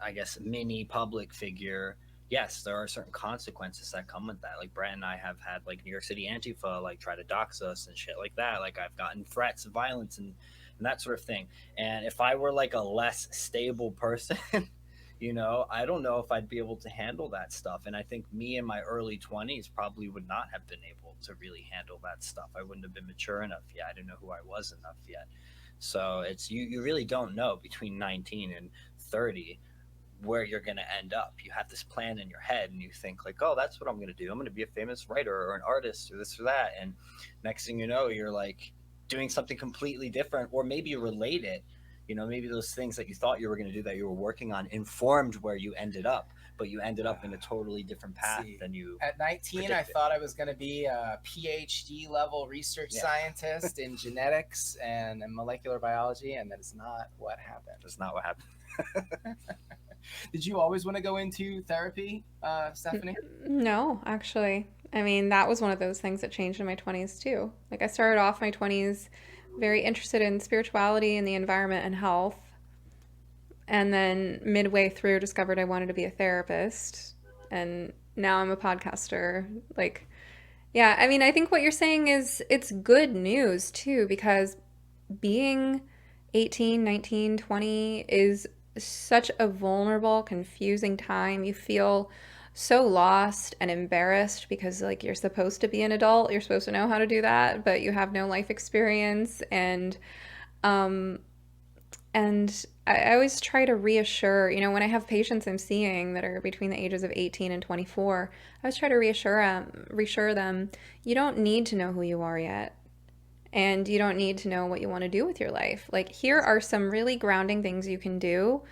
I guess, mini public figure, yes, there are certain consequences that come with that. Like, Brett and I have had like New York City Antifa like try to dox us and shit like that. Like, I've gotten threats of violence and that sort of thing. And if I were like a less stable person, I don't know if I'd be able to handle that stuff. And I think me in my early 20s probably would not have been able to really handle that stuff. I wouldn't have been mature enough yet. I didn't know who I was enough yet. So it's you really don't know between 19 and 30 where you're going to end up. You have this plan in your head and you think like, oh, that's what I'm going to do. I'm going to be a famous writer or an artist or this or that. And next thing you know, you're like doing something completely different, or maybe relate it. Maybe those things that you thought you were going to do that you were working on informed where you ended up, but you ended up in a totally different path than you. At 19, predicted. I thought I was going to be a PhD level research scientist in genetics and molecular biology, and that is not what happened. That's not what happened. Did you always want to go into therapy, Stephanie? No, actually. I mean, that was one of those things that changed in my 20s too. Like, I started off my 20s very interested in spirituality and the environment and health. And then midway through discovered I wanted to be a therapist. And now I'm a podcaster. Like, yeah, I mean, I think what you're saying is it's good news too, because being 18, 19, 20 is such a vulnerable, confusing time. You feel so lost and embarrassed because like you're supposed to be an adult, you're supposed to know how to do that, but you have no life experience. And I always try to reassure, when I have patients I'm seeing that are between the ages of 18 and 24, I always try to reassure them, you don't need to know who you are yet. And you don't need to know what you want to do with your life. Like, here are some really grounding things you can do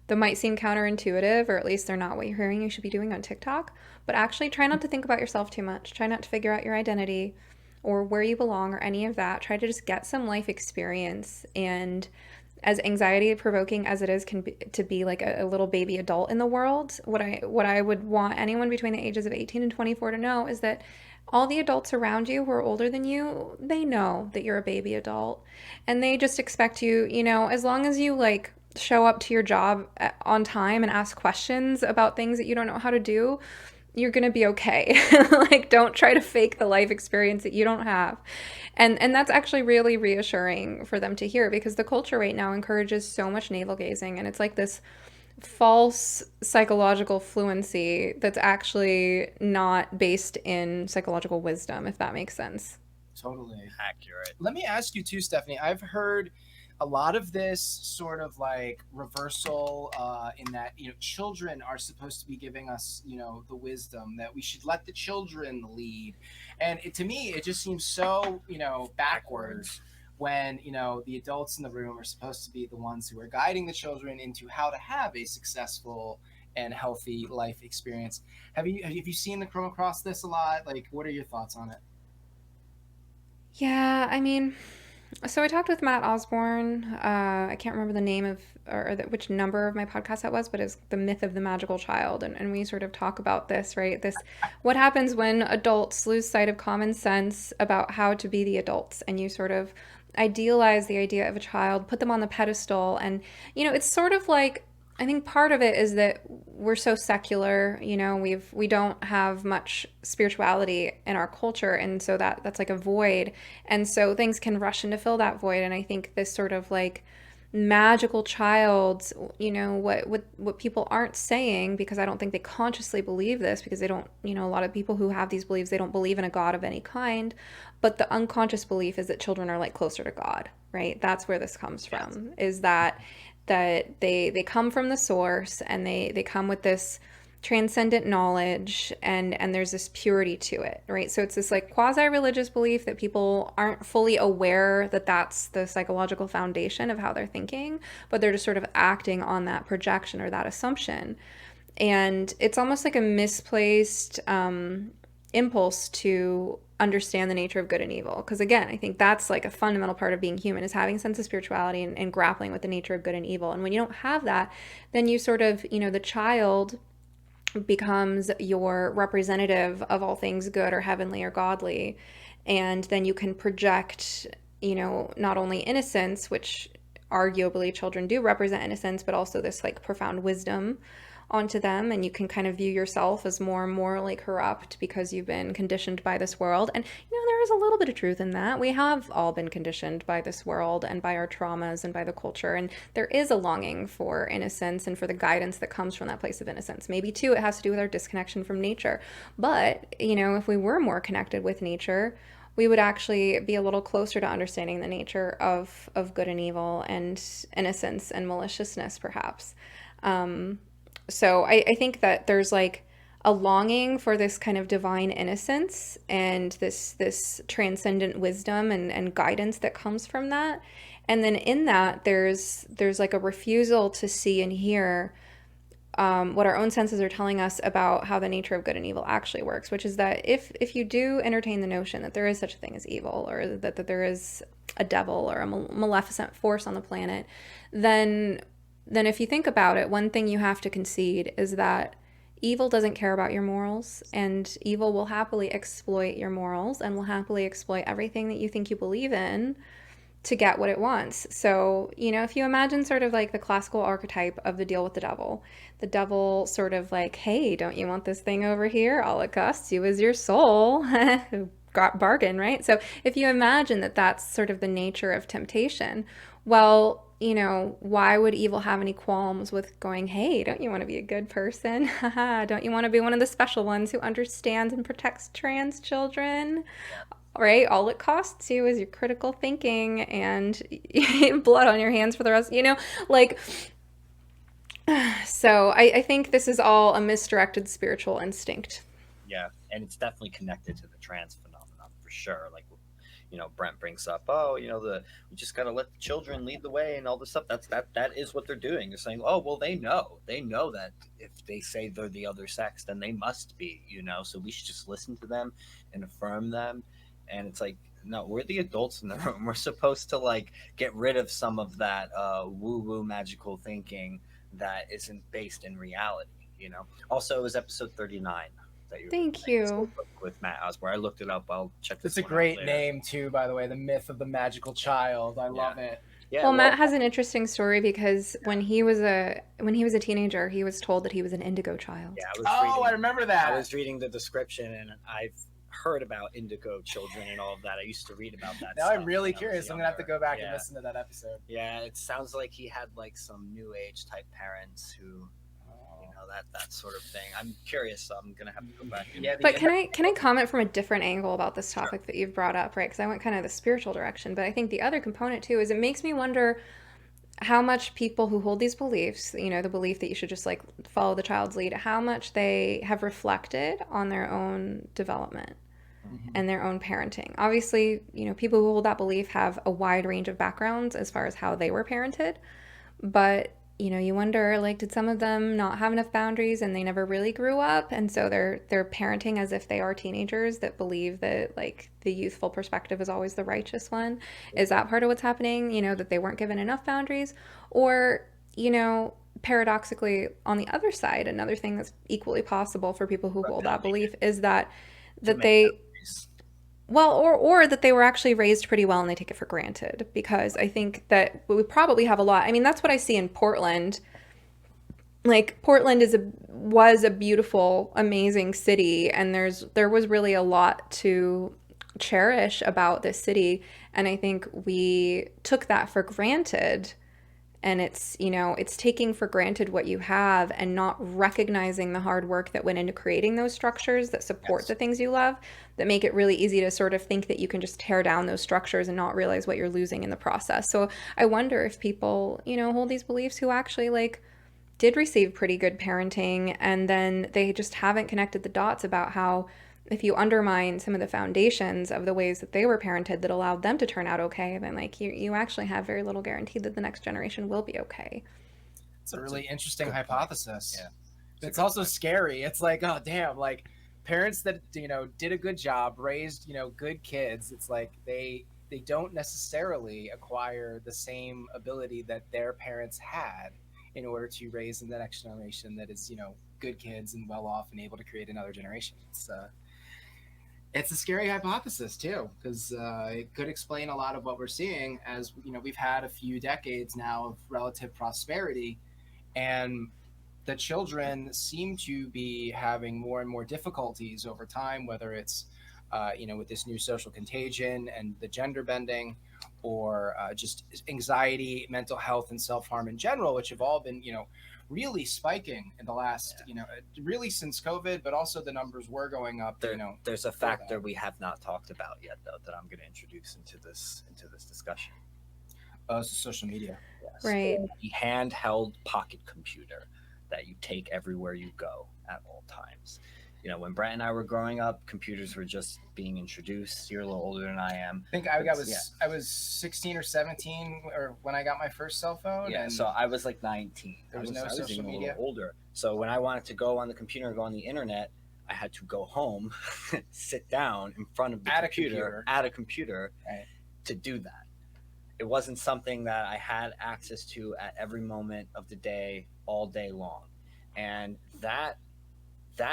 that might seem counterintuitive, or at least they're not what you're hearing you should be doing on TikTok. But actually try not to think about yourself too much. Try not to figure out your identity or where you belong or any of that. Try to just get some life experience. And as anxiety provoking as it is to be like a little baby adult in the world, what I would want anyone between the ages of 18 and 24 to know is that all the adults around you who are older than you, they know that you're a baby adult, and they just expect you, as long as you like show up to your job on time and ask questions about things that you don't know how to do, you're going to be okay. Like, don't try to fake the life experience that you don't have. And that's actually really reassuring for them to hear, because the culture right now encourages so much navel gazing, and it's like this false psychological fluency that's actually not based in psychological wisdom, if that makes sense. Totally accurate. Let me ask you too, Stephanie. I've heard a lot of this sort of like reversal in that, you know, children are supposed to be giving us, you know, the wisdom, that we should let the children lead. And to me, it just seems so, you know, backwards when, you know, the adults in the room are supposed to be the ones who are guiding the children into how to have a successful and healthy life experience. Have you seen the come across this a lot? Like, what are your thoughts on it? Yeah, I mean, so I talked with Matt Osborne. I can't remember the name of, or which number of my podcast that was, but it's The Myth of the Magical Child. And we sort of talk about this, right? This, what happens when adults lose sight of common sense about how to be the adults, and you sort of idealize the idea of a child, put them on the pedestal. And, you know, it's sort of like, I think part of it is that we're so secular, you know, we don't have much spirituality in our culture, and so that's like a void. And so things can rush in to fill that void. And I think this sort of like magical child, you know, what people aren't saying, because I don't think they consciously believe this, because they don't, you know, a lot of people who have these beliefs, they don't believe in a God of any kind, but the unconscious belief is that children are like closer to God, right? That's where this comes from, is that they come from the source, and they come with this transcendent knowledge, and there's this purity to it, right? So it's this like quasi-religious belief that people aren't fully aware that that's the psychological foundation of how they're thinking, but they're just sort of acting on that projection or that assumption. And it's almost like a misplaced impulse to understand the nature of good and evil, because again, I think that's like a fundamental part of being human, is having a sense of spirituality, and grappling with the nature of good and evil. And when you don't have that, then you sort of, you know, the child becomes your representative of all things good or heavenly or godly, and then you can project, you know, not only innocence, which arguably children do represent innocence, but also this like profound wisdom onto them. And you can kind of view yourself as more and more like corrupt because you've been conditioned by this world. And you know, there is a little bit of truth in that. We have all been conditioned by this world and by our traumas and by the culture, and there is a longing for innocence and for the guidance that comes from that place of innocence. Maybe too it has to do with our disconnection from nature, but you know, if we were more connected with nature, we would actually be a little closer to understanding the nature of good and evil, and innocence and maliciousness, perhaps. So I think that there's like a longing for this kind of divine innocence, and this transcendent wisdom and guidance that comes from that. And then in that, there's like a refusal to see and hear what our own senses are telling us about how the nature of good and evil actually works, which is that if you do entertain the notion that there is such a thing as evil, or that there is a devil or a maleficent force on the planet, then if you think about it, one thing you have to concede is that evil doesn't care about your morals, and evil will happily exploit your morals, and will happily exploit everything that you think you believe in to get what it wants. So, you know, if you imagine sort of like the classical archetype of the deal with the devil sort of like, hey, don't you want this thing over here? All it costs you is your soul. Got bargain, right? So if you imagine that that's sort of the nature of temptation, well, you know, why would evil have any qualms with going, hey, don't you want to be a good person? Don't you want to be one of the special ones who understands and protects trans children? Right? All it costs you is your critical thinking and blood on your hands for the rest, you know, like, so I think this is all a misdirected spiritual instinct. Yeah, and it's definitely connected to the trans phenomenon for sure. Like, you know, Brent brings up, oh, you know, we just gotta let the children lead the way and all this stuff. That is what they're doing. They're saying, oh, well, they know that if they say they're the other sex, then they must be, you know. So we should just listen to them and affirm them. And it's like, no, we're the adults in the room. We're supposed to like get rid of some of that woo-woo magical thinking that isn't based in reality, you know. Also, it was episode 39. Thank you. With Matt Osborne. I looked it up. I'll check this. It's a great name too, by the way. The Myth of the Magical Child. I love it. Yeah, Well, Matt has an interesting story because when he was a teenager, he was told that he was an indigo child. yeah, I remember that. I was reading the description, and I've heard about indigo children and all of that. I used to read about that. Now stuff I'm really when I was curious. I'm gonna have to younger. go back and Yeah. listen to that episode. Yeah, it sounds like he had like some new age type parents who, you know, that sort of thing. I'm curious, so I'm gonna have to go back. And But can I comment from a different angle about this topic that you've brought up, right? Because I went kind of the spiritual direction, but I think the other component too is it makes me wonder how much people who hold these beliefs, you know, the belief that you should just like follow the child's lead, how much they have reflected on their own development and their own parenting. Obviously, you know, people who hold that belief have a wide range of backgrounds as far as how they were parented, but you know, you wonder like did some of them not have enough boundaries and they never really grew up and so they're parenting as if they are teenagers that believe that like the youthful perspective is always the righteous one. Is that part of what's happening, you know, that they weren't given enough boundaries? Or, you know, paradoxically on the other side, another thing that's equally possible for people who hold that belief is that they well, or that they were actually raised pretty well and they take it for granted because I think that we probably have a lot. I mean, that's what I see in Portland. Like Portland was a beautiful, amazing city, and there was really a lot to cherish about this city, and I think we took that for granted. And it's, you know, it's taking for granted what you have and not recognizing the hard work that went into creating those structures that support the things you love, that make it really easy to sort of think that you can just tear down those structures and not realize what you're losing in the process. So I wonder if people, you know, hold these beliefs who actually like did receive pretty good parenting and then they just haven't connected the dots about how if you undermine some of the foundations of the ways that they were parented that allowed them to turn out okay, then like you actually have very little guarantee that the next generation will be okay. It's a really interesting hypothesis. Yeah. It's also scary. It's like, oh damn, like parents that, you know, did a good job, raised, you know, good kids. It's like they don't necessarily acquire the same ability that their parents had in order to raise the next generation that is, you know, good kids and well off and able to create another generation. It's a scary hypothesis too, because it could explain a lot of what we're seeing. As you know, we've had a few decades now of relative prosperity, and the children seem to be having more and more difficulties over time, whether it's you know, with this new social contagion and the gender bending, or just anxiety, mental health, and self-harm in general, which have all been, you know, really spiking in the last, you know, really since COVID, but also the numbers were going up. You know, there's a factor we have not talked about yet, though, that I'm going to introduce into this discussion. It's social media. Yes. Right. The handheld pocket computer that you take everywhere you go at all times. You know, when Brett and I were growing up, computers were just being introduced. You're a little older than I am. I think I was 16 or 17 or when I got my first cell phone. Yeah, and so I was like 19. There was no social media. A little older. So when I wanted to go on the computer and go on the internet, I had to go home, sit down in front of the computer at a computer right, to do that. It wasn't something that I had access to at every moment of the day, all day long. And that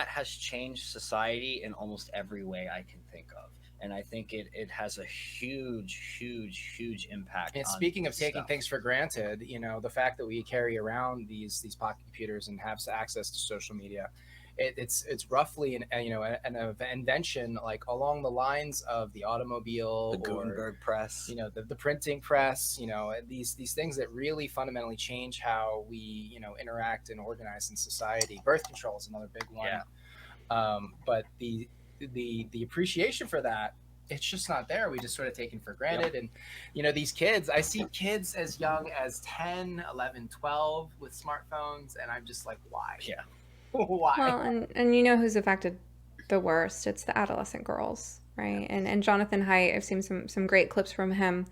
has changed society in almost every way I can think of. And I think it has a huge impact. And speaking of taking things for granted, you know, the fact that we carry around these pocket computers and have access to social media, it's roughly an invention like along the lines of the automobile, the Gutenberg press, you know, the printing press, you know, these things that really fundamentally change how we, you know, interact and organize in society. Birth control is another big one. Yeah. But the appreciation for that, it's just not there. We just sort of taken for granted. Yep. And, you know, these kids, I see kids as young as 10, 11, 12 with smartphones. And I'm just like, why? Yeah. Why? Well, and you know who's affected the worst? It's the adolescent girls, right? And Jonathan Haidt, I've seen some great clips from him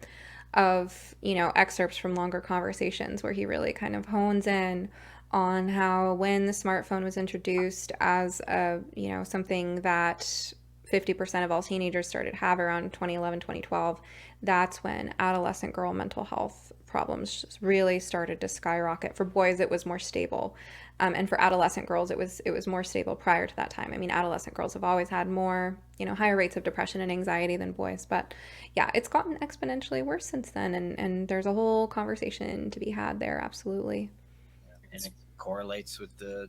of, you know, excerpts from longer conversations where he really kind of hones in on how when the smartphone was introduced as a, you know, something that 50% of all teenagers started to have around 2011, 2012, that's when adolescent girl mental health problems really started to skyrocket. For boys, it was more stable. And for adolescent girls, it was more stable prior to that time. I mean, adolescent girls have always had more, higher rates of depression and anxiety than boys. But yeah, it's gotten exponentially worse since then, and there's a whole conversation to be had there. Absolutely. And it correlates with the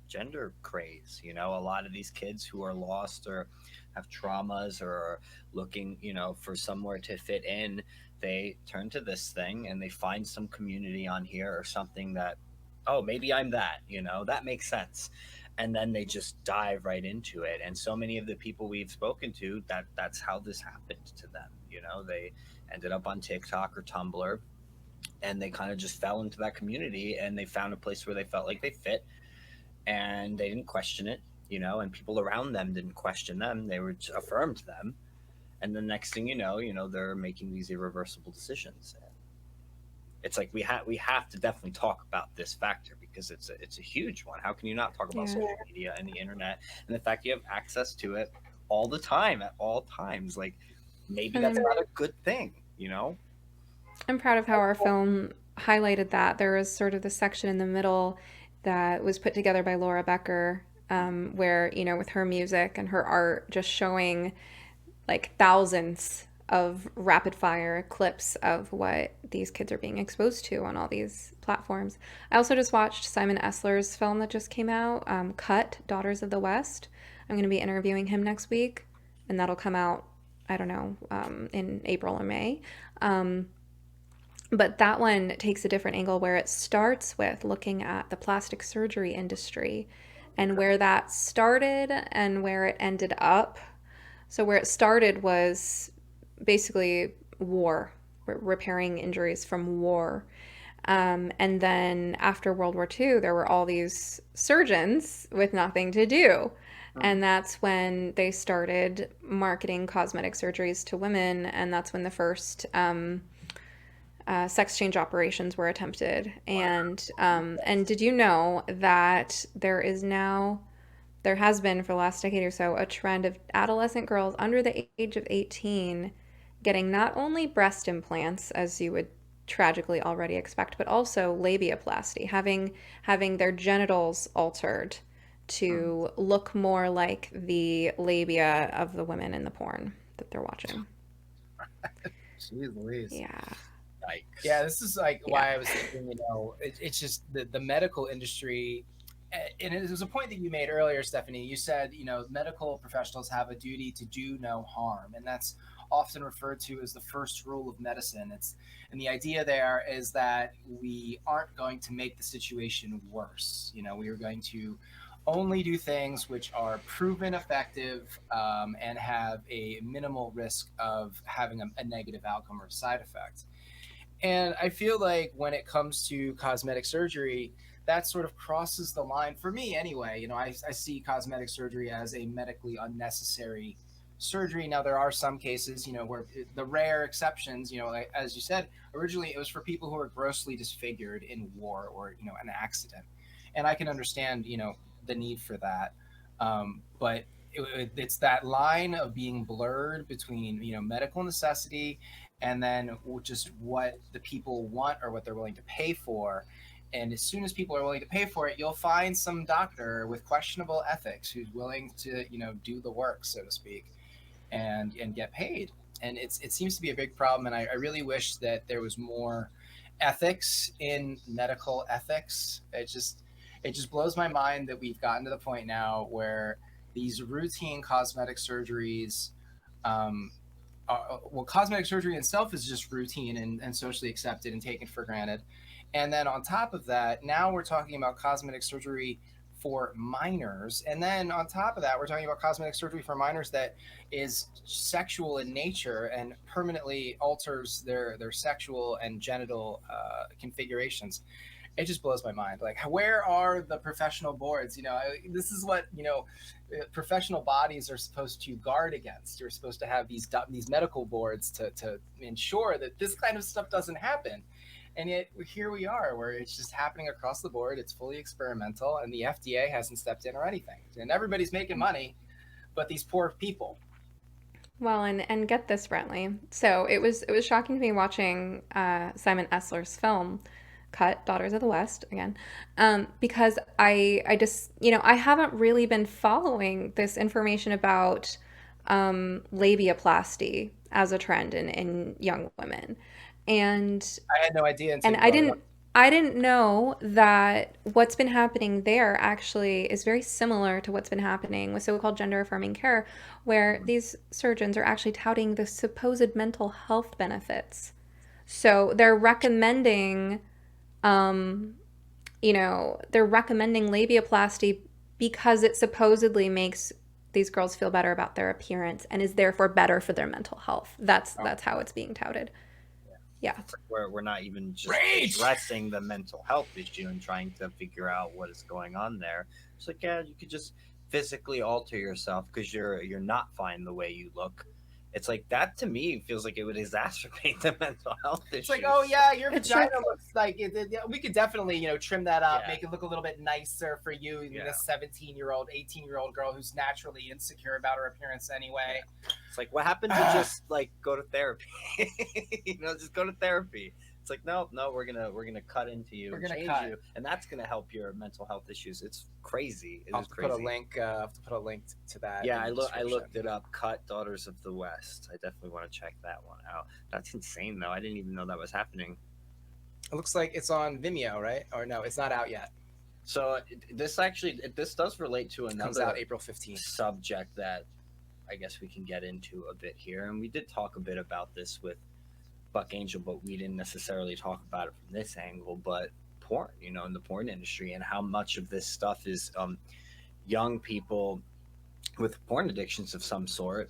gender craze. A lot of these kids who are lost or have traumas or are looking, for somewhere to fit in, they turn to this thing and they find some community on here or something that, oh, maybe I'm that, that makes sense. And then they just dive right into it. And so many of the people we've spoken to, that's how this happened to them. They ended up on TikTok or Tumblr, and they kind of just fell into that community, and they found a place where they felt like they fit, and they didn't question it, and people around them didn't question them. They were affirmed them. And the next thing they're making these irreversible decisions. It's like we have to definitely talk about this factor, because it's a huge one. How can you not talk about social media and the internet and the fact you have access to it all the time at all times? Like, maybe that's not a good thing. I'm proud of how our film highlighted that. There was sort of the section in the middle that was put together by Laura Becker, where, with her music and her art, just showing like thousands of rapid fire clips of what these kids are being exposed to on all these platforms. I also just watched Simon Esler's film that just came out, Cut, Daughters of the West. I'm going to be interviewing him next week, and that'll come out, I don't know, in April or May. But that one takes a different angle, where it starts with looking at the plastic surgery industry and where that started and where it ended up. So where it started was basically war, repairing injuries from war. And then after World War II, there were all these surgeons with nothing to do. And that's when they started marketing cosmetic surgeries to women, and that's when the first sex change operations were attempted. And did you know that there has been for the last decade or so a trend of adolescent girls under the age of 18 getting not only breast implants, as you would tragically already expect, but also labiaplasty, having their genitals altered to look more like the labia of the women in the porn that they're watching. Jeez Louise. Yeah. Yikes. Yeah, this is like why I was thinking, it's just the medical industry. And it was a point that you made earlier, Stephanie. You said, medical professionals have a duty to do no harm. And that's often referred to as the first rule of medicine. And the idea there is that we aren't going to make the situation worse. We are going to only do things which are proven effective, and have a minimal risk of having a negative outcome or side effect. And I feel like when it comes to cosmetic surgery, that sort of crosses the line for me anyway. I see cosmetic surgery as a medically unnecessary surgery. Now, there are some cases, where the rare exceptions, like, as you said, originally it was for people who were grossly disfigured in war or, an accident. And I can understand, the need for that. But it's that line of being blurred between, medical necessity and then just what the people want or what they're willing to pay for. And as soon as people are willing to pay for it, you'll find some doctor with questionable ethics who's willing to, do the work, so to speak, and get paid. And it seems to be a big problem. And I really wish that there was more ethics in medical ethics. It just blows my mind that we've gotten to the point now where these routine cosmetic surgeries, cosmetic surgery itself is just routine and socially accepted and taken for granted. And then on top of that, now we're talking about cosmetic surgery for minors. And then on top of that, we're talking about cosmetic surgery for minors that is sexual in nature and permanently alters their sexual and genital configurations. It just blows my mind. Like, where are the professional boards? This is what, professional bodies are supposed to guard against. You're supposed to have these medical boards to ensure that this kind of stuff doesn't happen. And yet here we are, where it's just happening across the board. It's fully experimental, and the FDA hasn't stepped in or anything. And everybody's making money, but these poor people. Well, and get this, Brentley. So it was shocking to me watching Simon Esler's film, cut Daughters of the West again, because I just, I haven't really been following this information about labiaplasty as a trend in young women. And I had no idea until and you brought it up. I didn't know that what's been happening there actually is very similar to what's been happening with so-called gender affirming care, where these surgeons are actually touting the supposed mental health benefits. So they're recommending, they're recommending labiaplasty because it supposedly makes these girls feel better about their appearance and is therefore better for their mental health. That's how it's being touted. Yeah. We're not even just Rage! addressing the mental health issue and trying to figure out what is going on there. It's like, yeah, you could just physically alter yourself because you're not fine the way you look. It's like that to me feels like it would exacerbate the mental health issue. It's like, oh yeah, your It's vagina like- looks like we could definitely, trim that up, Yeah. make it look a little bit nicer for you, Yeah. the 17-year-old, 18-year-old girl who's naturally insecure about her appearance anyway. It's like, what happened to just like go to therapy? Just go to therapy. It's like, no, we're gonna cut into you, We're and gonna change cut. you, and that's gonna help your mental health issues. It's crazy. It I'll is have to crazy. put a link. to that. Yeah, in I the looked description. it up. Cut Daughters of the West. I definitely want to check that one out. That's insane, though. I didn't even know that was happening. It looks like it's on Vimeo, right? Or no, it's not out yet. So this does relate to It comes another out April 15th. subject that I guess we can get into a bit here, and we did talk a bit about this with Buck Angel, but we didn't necessarily talk about it from this angle. But porn, in the porn industry, and how much of this stuff is young people with porn addictions of some sort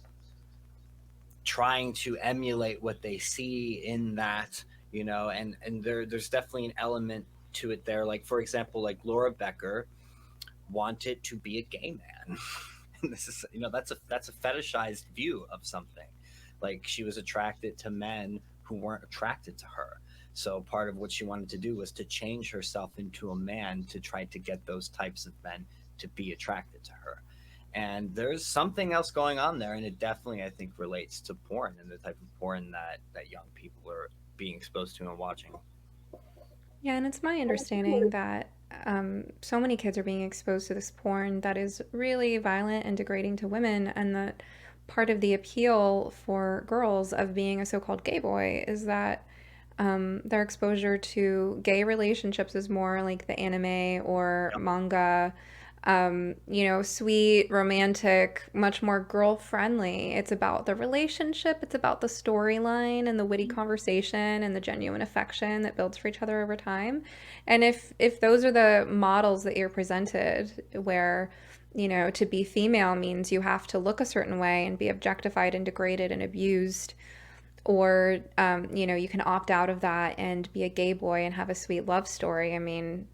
trying to emulate what they see in that, and there's definitely an element to it there. Like, for example, like Laura Becker wanted to be a gay man. And this is, that's a fetishized view of something. Like, she was attracted to men who weren't attracted to her. So part of what she wanted to do was to change herself into a man to try to get those types of men to be attracted to her. And there's something else going on there, and it definitely, I think, relates to porn and the type of porn that young people are being exposed to and watching. Yeah, and it's my understanding that so many kids are being exposed to this porn that is really violent and degrading to women, and that part of the appeal for girls of being a so-called gay boy is that their exposure to gay relationships is more like the anime or manga, sweet, romantic, much more girl-friendly. It's about the relationship, it's about the storyline and the witty conversation and the genuine affection that builds for each other over time. And if those are the models that you're presented, where to be female means you have to look a certain way and be objectified and degraded and abused, or you can opt out of that and be a gay boy and have a sweet love story. I mean,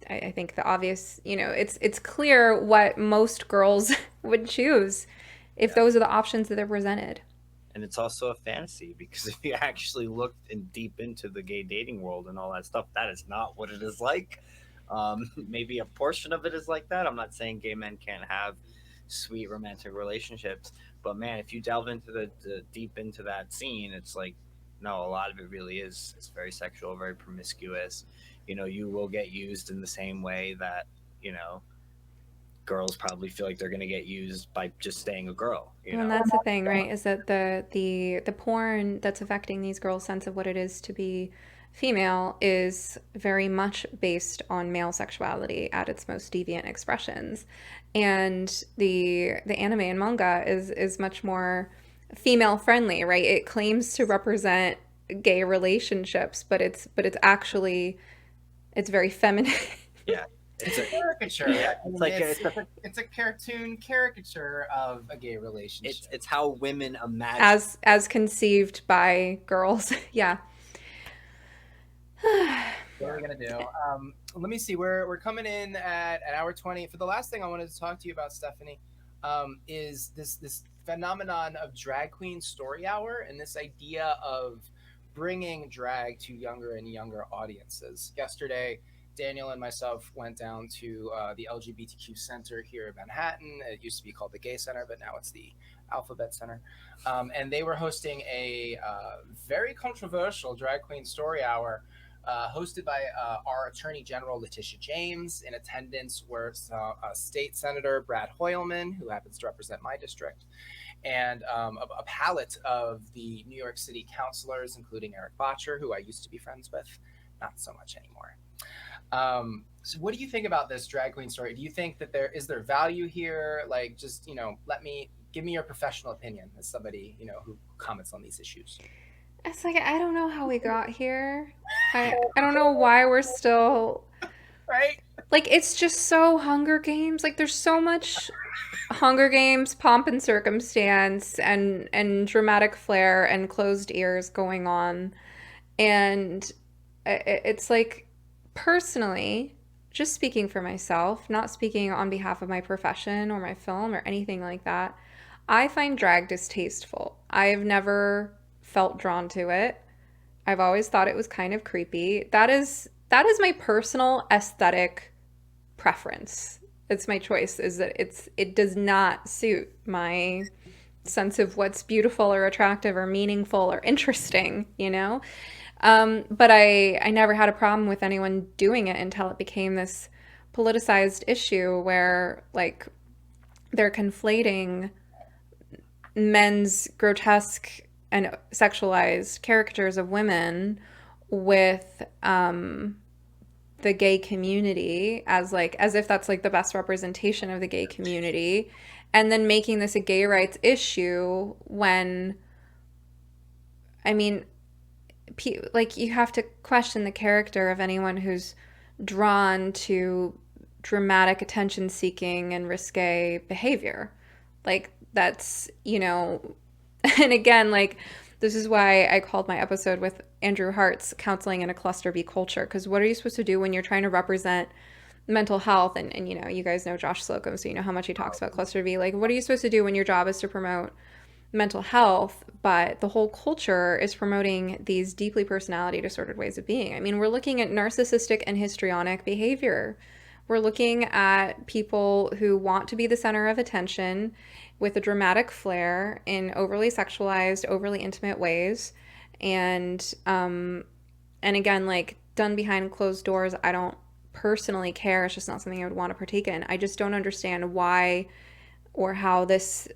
I think the obvious, it's clear what most girls would choose if those are the options that are presented. And it's also a fantasy, because if you actually look deep into the gay dating world and all that stuff, that is not what it is like. Maybe a portion of it is like that. I'm not saying gay men can't have sweet romantic relationships, but man, if you delve into the deep into that scene, it's like, no, a lot of it really is. It's very sexual, very promiscuous. You will get used in the same way that, girls probably feel like they're going to get used by just staying a girl. And that's the thing, right? Is that the porn that's affecting these girls' sense of what it is to be female is very much based on male sexuality at its most deviant expressions, and the anime and manga is much more female friendly, right? It claims to represent gay relationships, but it's actually very feminine. Yeah. It's a caricature. Yeah, I mean, it's like it's a cartoon caricature of a gay relationship. It's how women imagine as conceived by girls. Yeah. What are we gonna do? Let me see. We're coming in at an hour 20. For the last thing I wanted to talk to you about, Stephanie, is this phenomenon of drag queen story hour, and this idea of bringing drag to younger and younger audiences. Yesterday, Daniel and myself went down to the LGBTQ Center here in Manhattan. It used to be called the Gay Center, but now it's the Alphabet Center. And they were hosting a very controversial drag queen story hour hosted by our Attorney General Letitia James. In attendance were State Senator Brad Hoylman, who happens to represent my district, and a palette of the New York City councilors, including Eric Botcher, who I used to be friends with, not so much anymore. So what do you think about this drag queen story? Do you think that there value here? Like, just, give me your professional opinion as somebody, who comments on these issues. It's like, I don't know how we got here. I don't know why we're still right. Like, it's just so Hunger Games. Like, there's so much Hunger Games pomp and circumstance and dramatic flair and closed ears going on. And it's like, personally, just speaking for myself, not speaking on behalf of my profession or my film or anything like that, I find drag distasteful. I've never felt drawn to it. I've always thought it was kind of creepy. That is my personal aesthetic preference. It's my choice, is that it does not suit my sense of what's beautiful or attractive or meaningful or interesting, But I never had a problem with anyone doing it until it became this politicized issue where, like, they're conflating men's grotesque and sexualized caricatures of women with the gay community as if that's like the best representation of the gay community, and then making this a gay rights issue when, I mean, like, you have to question the character of anyone who's drawn to dramatic attention seeking and risque behavior. Like, that's, and again, like, this is why I called my episode with Andrew Hart's Counseling in a Cluster B Culture, because what are you supposed to do when you're trying to represent mental health? And you guys know Josh Slocum, so you know how much he talks about Cluster B. Like, what are you supposed to do when your job is to promote mental health, but the whole culture is promoting these deeply personality disordered ways of being? I mean, we're looking at narcissistic and histrionic behavior. We're looking at people who want to be the center of attention with a dramatic flair in overly sexualized, overly intimate ways. And again, like, done behind closed doors, I don't personally care. It's just not something I would want to partake in. I just don't understand why or how this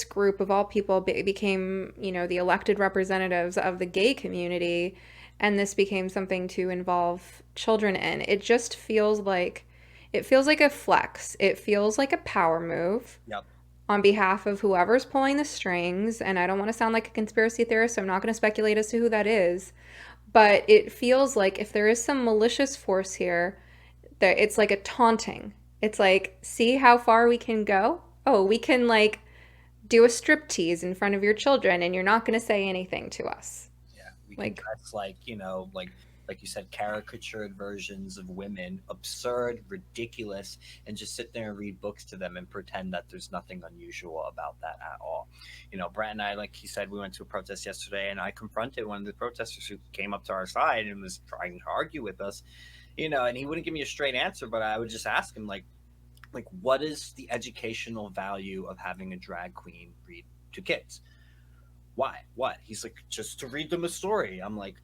group of all people became, the elected representatives of the gay community, and this became something to involve children in. It just feels like a flex. It feels like a power move. Yep. On behalf of whoever's pulling the strings, and I don't want to sound like a conspiracy theorist, so I'm not going to speculate as to who that is, but it feels like if there is some malicious force here, that it's like a taunting. It's like, see how far we can go? Oh, we can, like, do a striptease in front of your children, and you're not going to say anything to us. Yeah, we can dress like you said, caricatured versions of women, absurd, ridiculous, and just sit there and read books to them and pretend that there's nothing unusual about that at all. Brett and I, like he said, we went to a protest yesterday, and I confronted one of the protesters who came up to our side and was trying to argue with us, and he wouldn't give me a straight answer, but I would just ask him, like, what is the educational value of having a drag queen read to kids? Why? What? He's like, just to read them a story. I'm like,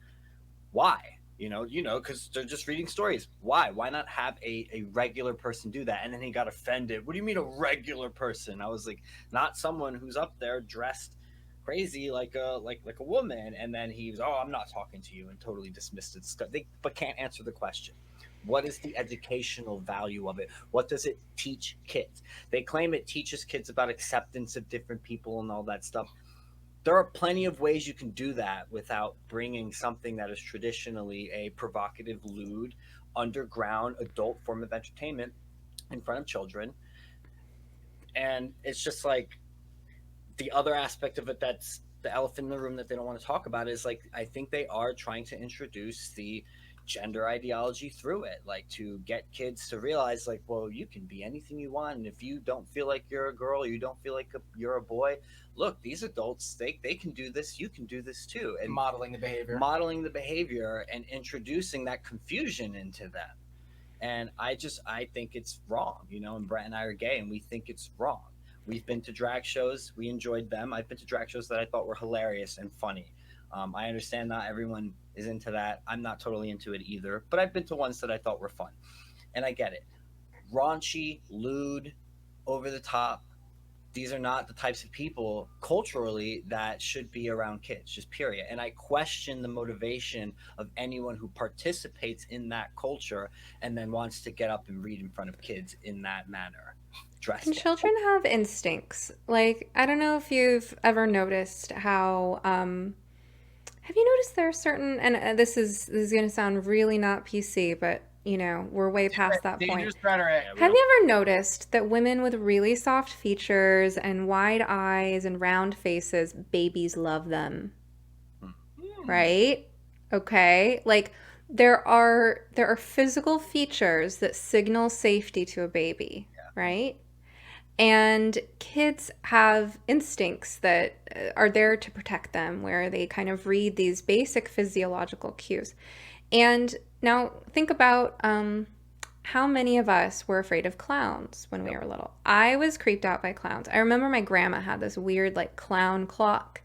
why? Because they're just reading stories. Why? Why not have a regular person do that? And then he got offended. What do you mean a regular person? I was like, not someone who's up there dressed crazy like a woman. And then he was, oh, I'm not talking to you, and totally dismissed it. But can't answer the question. What is the educational value of it? What does it teach kids? They claim it teaches kids about acceptance of different people and all that stuff. There are plenty of ways you can do that without bringing something that is traditionally a provocative, lewd, underground, adult form of entertainment in front of children. And it's just like, the other aspect of it that's the elephant in the room that they don't want to talk about is, like, I think they are trying to introduce the gender ideology through it, like, to get kids to realize, like, well, you can be anything you want, and if you don't feel like you're a girl, or you don't feel like you're a boy, look, these adults, they can do this, you can do this too. And modeling the behavior and introducing that confusion into them. And I think it's wrong, and Brett and I are gay, and we think it's wrong. We've been to drag shows, we enjoyed them. I've been to drag shows that I thought were hilarious and funny. I understand not everyone is into that. I'm not totally into it either, but I've been to ones that I thought were fun, and I get it. Raunchy, lewd, over the top. These are not the types of people culturally that should be around kids, just period. And I question the motivation of anyone who participates in that culture and then wants to get up and read in front of kids in that manner. And children have instincts. Like, I don't know if you've ever noticed how, have you noticed there are certain, and this is going to sound really not PC, but you know, we're way past that point. Dangerous rhetoric. Have you ever noticed that women with really soft features and wide eyes and round faces, babies love them? Right? Okay. Like there are physical features that signal safety to a baby, right? And kids have instincts that are there to protect them, where they kind of read these basic physiological cues. And now think about how many of us were afraid of clowns when we were little. I was creeped out by clowns. I remember my grandma had this weird like clown clock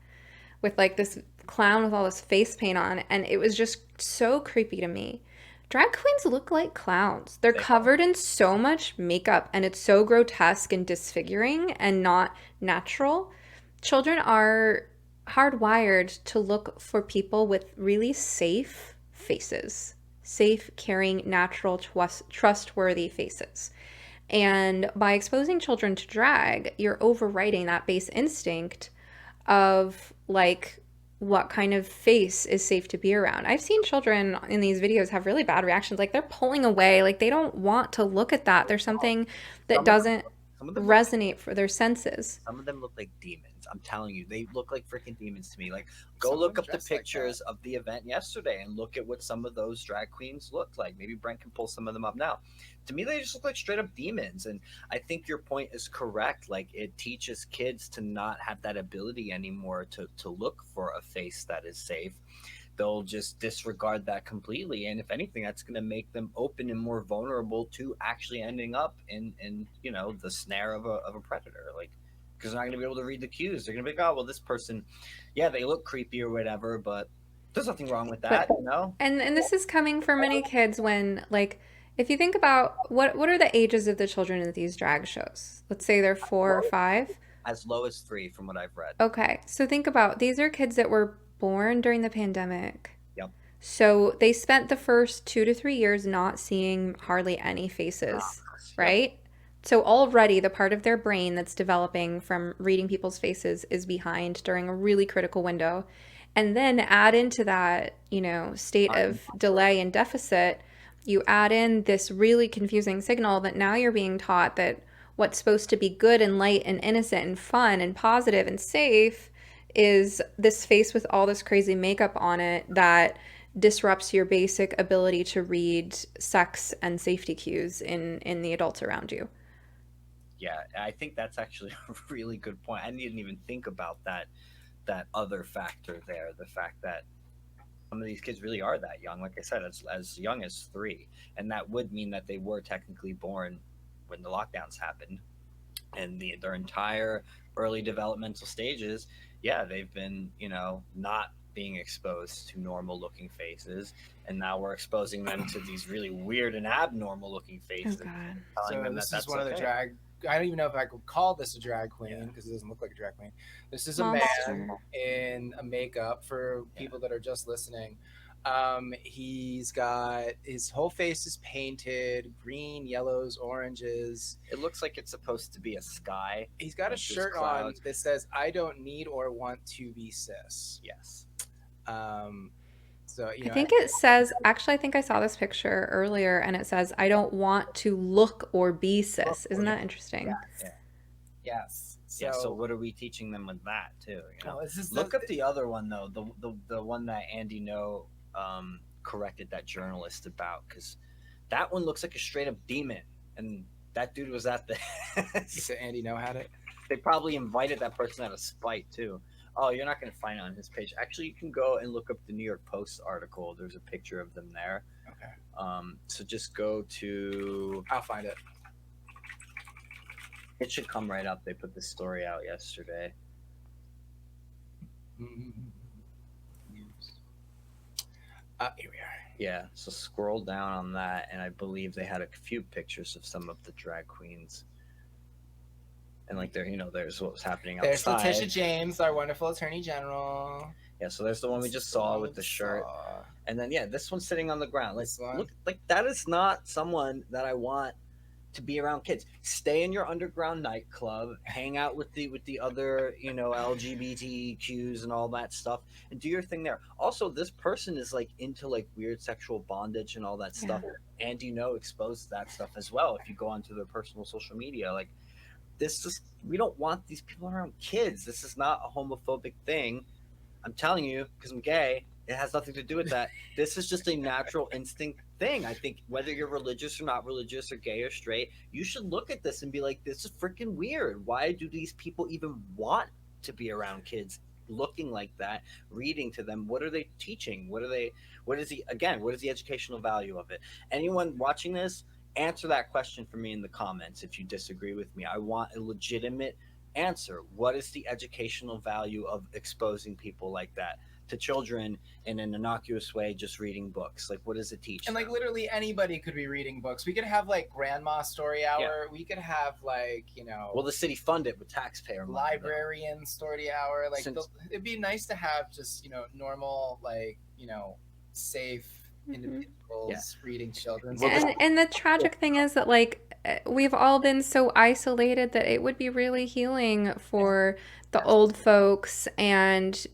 with like this clown with all this face paint on, and it was just so creepy to me. Drag queens look like clowns. They're covered in so much makeup, and it's so grotesque and disfiguring and not natural. Children are hardwired to look for people with really safe faces, safe, caring, natural, trustworthy faces. And by exposing children to drag, you're overriding that base instinct of like what kind of face is safe to be around. I've seen children in these videos have really bad reactions, like they're pulling away, like they don't want to look at that. There's something that doesn't resonate for their senses. Some of them look like demons. I'm telling you, they look like freaking demons to me. Like, go look up the pictures of the event yesterday and look at what some of those drag queens looked like. Maybe Brent can pull some of them up now. To me, they just look like straight up demons. And I think your point is correct. Like, it teaches kids to not have that ability anymore to look for a face that is safe. They'll just disregard that completely, and if anything, that's going to make them open and more vulnerable to actually ending up in you know, the snare of a predator. Like, because they're not going to be able to read the cues. They're going to be like, oh well, this person, yeah, they look creepy or whatever, but there's nothing wrong with that, you know. And this is coming for many kids when, like, if you think about what are the ages of the children in these drag shows? Let's say they're 4 or 5. As low as 3 from what I've read. Okay, so think about, these are kids that were born during the pandemic. Yep. So they spent the first 2 to 3 years not seeing hardly any faces, right? Yep. So already the part of their brain that's developing from reading people's faces is behind during a really critical window. And then add into that, you know, state of delay and deficit, you add in this really confusing signal that now you're being taught that what's supposed to be good and light and innocent and fun and positive and safe is this face with all this crazy makeup on it that disrupts your basic ability to read sex and safety cues in the adults around you. Yeah, I think that's actually a really good point. I didn't even think about that other factor there, the fact that some of these kids really are that young. Like I said, as young as 3, and that would mean that they were technically born when the lockdowns happened, and their entire early developmental stages, yeah, they've been, you know, not being exposed to normal looking faces, and now we're exposing them to these really weird and abnormal looking faces. Oh God. So them this that is one of the drag, I don't even know if I could call this a drag queen because it doesn't look like a drag queen. This is a man in a makeup for people that are just listening. He's got, his whole face is painted green, yellows, oranges. It looks like it's supposed to be a sky. He's got a shirt on that says, "I don't need or want to be cis." Yes. So, you know, I think it says, actually, I think I saw this picture earlier, and it says, "I don't want to look or be cis." Isn't that interesting? Yeah. Yes. So what are we teaching them with that too? You know? No, look up the other one though, the one that Andy No corrected that journalist about, because that one looks like a straight up demon, and that dude was at the. So Andy No had it. They probably invited that person out of spite too. Oh, you're not going to find it on his page. Actually, you can go and look up the New York Post article. There's a picture of them there. Okay. So just go to. I'll find it. It should come right up. They put this story out yesterday. Mm-hmm. Yeah. Here we are. Yeah, so scroll down on that, and I believe they had a few pictures of some of the drag queens. And like there, there's what was happening There's outside. Letitia James, our wonderful Attorney General. Yeah, so there's the one we just saw with the shirt. And then this one's sitting on the ground. Like, look, like that is not someone that I want to be around kids. Stay in your underground nightclub, hang out with the other, LGBTQs and all that stuff, and do your thing there. Also, this person is like into like weird sexual bondage and all that stuff, and expose that stuff as well if you go onto their personal social media. Like, we don't want these people around kids. This is not a homophobic thing. I'm telling you, because I'm gay, it has nothing to do with that. This is just a natural instinct thing. I think whether you're religious or not religious or gay or straight, you should look at this and be like, this is freaking weird. Why do these people even want to be around kids looking like that, reading to them? What are they teaching? What is the educational value of it? Anyone watching this, answer that question for me in the comments if you disagree with me. I want a legitimate answer. What is the educational value of exposing people like that to children in an innocuous way, just reading books? Like, what does it teach and them? like literally anybody could be reading books. We could have like grandma story hour. We could have like well, the city fund it with taxpayer money, librarian story hour. Like it'd be nice to have just normal like safe individuals reading children's books. And the tragic thing is that like we've all been so isolated that it would be really healing for the old folks and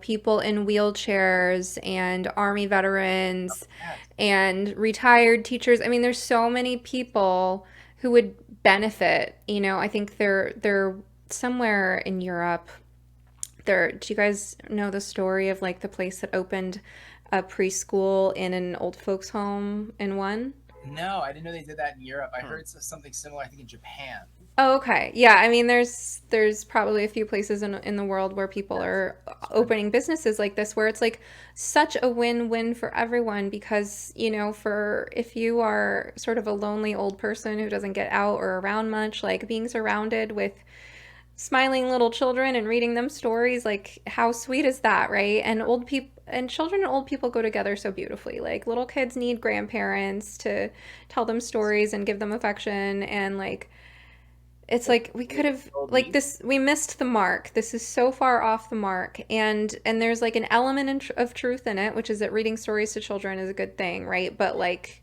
people in wheelchairs and army veterans and retired teachers. I mean, there's so many people who would benefit. I think they're somewhere in Europe. Do you guys know the story of like the place that opened a preschool in an old folks home in Winn? No, I didn't know they did that in Europe. I heard something similar, I think, in Japan. Oh, okay. Yeah, I mean, there's probably a few places in the world where people are opening businesses like this, where it's like such a win-win for everyone because, for if you are sort of a lonely old person who doesn't get out or around much, like being surrounded with smiling little children and reading them stories, like how sweet is that, right? And old people and children and old people go together so beautifully. Like little kids need grandparents to tell them stories and give them affection, and like it's like we could have like this, we missed the mark. This is so far off the mark, and there's like an element of truth in it, which is that reading stories to children is a good thing, right? But like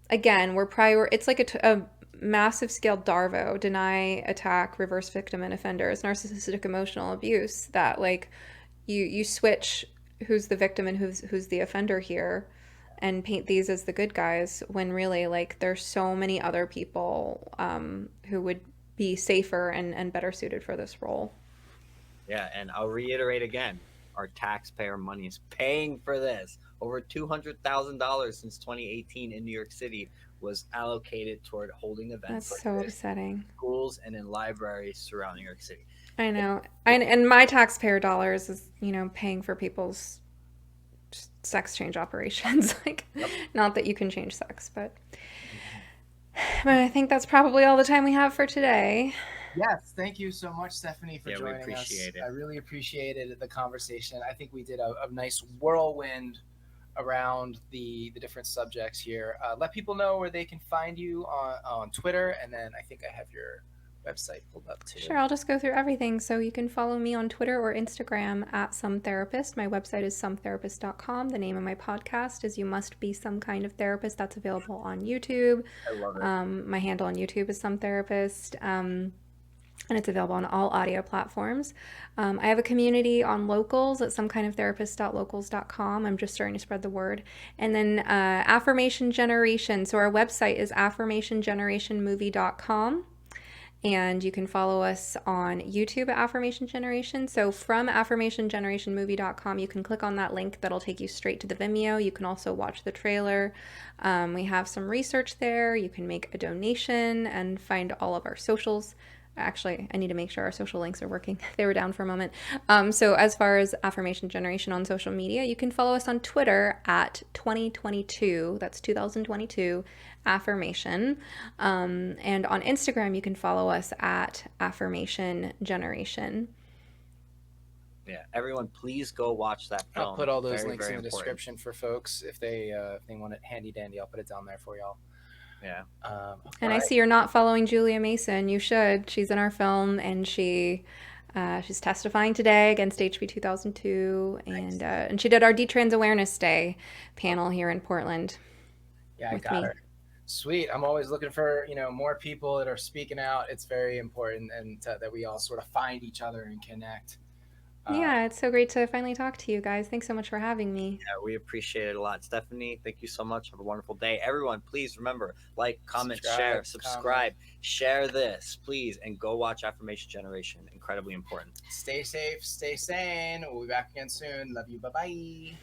again, it's like a massive scale DARVO, deny, attack, reverse victim and offenders, narcissistic emotional abuse, that like you switch who's the victim and who's the offender here and paint these as the good guys when really like there's so many other people who would be safer and better suited for this role. Yeah, and I'll reiterate again, our taxpayer money is paying for this. Over $200,000 since 2018 in New York City was allocated toward holding events. That's so upsetting. Schools and in libraries surrounding New York City. I know. And my taxpayer dollars is, paying for people's sex change operations. Like, not that you can change sex, but I think that's probably all the time we have for today. Yes, thank you so much, Stephanie, for joining us. We appreciate it. I really appreciated the conversation. I think we did a nice whirlwind around the different subjects here. Let people know where they can find you on Twitter, and then I think I have your website pulled up too. Sure, I'll just go through everything. So you can follow me on Twitter or Instagram at sometherapist. My website is sometherapist.com. The name of my podcast is You Must Be Some Kind of Therapist. That's available on YouTube. I love it. My handle on YouTube is Some Therapist. And it's available on all audio platforms. I have a community on Locals at somekindoftherapist.locals.com. I'm just starting to spread the word. And then Affirmation Generation. So our website is affirmationgenerationmovie.com. And you can follow us on YouTube at Affirmation Generation. So from affirmationgenerationmovie.com, you can click on that link. That'll take you straight to the Vimeo. You can also watch the trailer. We have some research there. You can make a donation and find all of our socials. Actually, I need to make sure our social links are working. They were down for a moment. So as far as Affirmation Generation on social media, you can follow us on Twitter at 2022. That's 2022 Affirmation. And on Instagram, you can follow us at Affirmation Generation. Yeah, everyone, please go watch that film. I'll put all those very, links very in the important. description for folks if they want it handy dandy. I'll put it down there for y'all. Yeah. And I see you're not following Julia Mason. You should. She's in our film, and she's testifying today against HB 2002, and she did our D-Trans Awareness Day panel here in Portland. Yeah, I got her. Sweet. I'm always looking for more people that are speaking out. It's very important, and that we all sort of find each other and connect. Yeah, it's so great to finally talk to you guys. Thanks so much for having me. Yeah, we appreciate it a lot. Stephanie, thank you so much. Have a wonderful day. Everyone, please remember, like, comment, share, subscribe, share this, please, and go watch Affirmation Generation. Incredibly important. Stay safe, stay sane. We'll be back again soon. Love you. Bye-bye.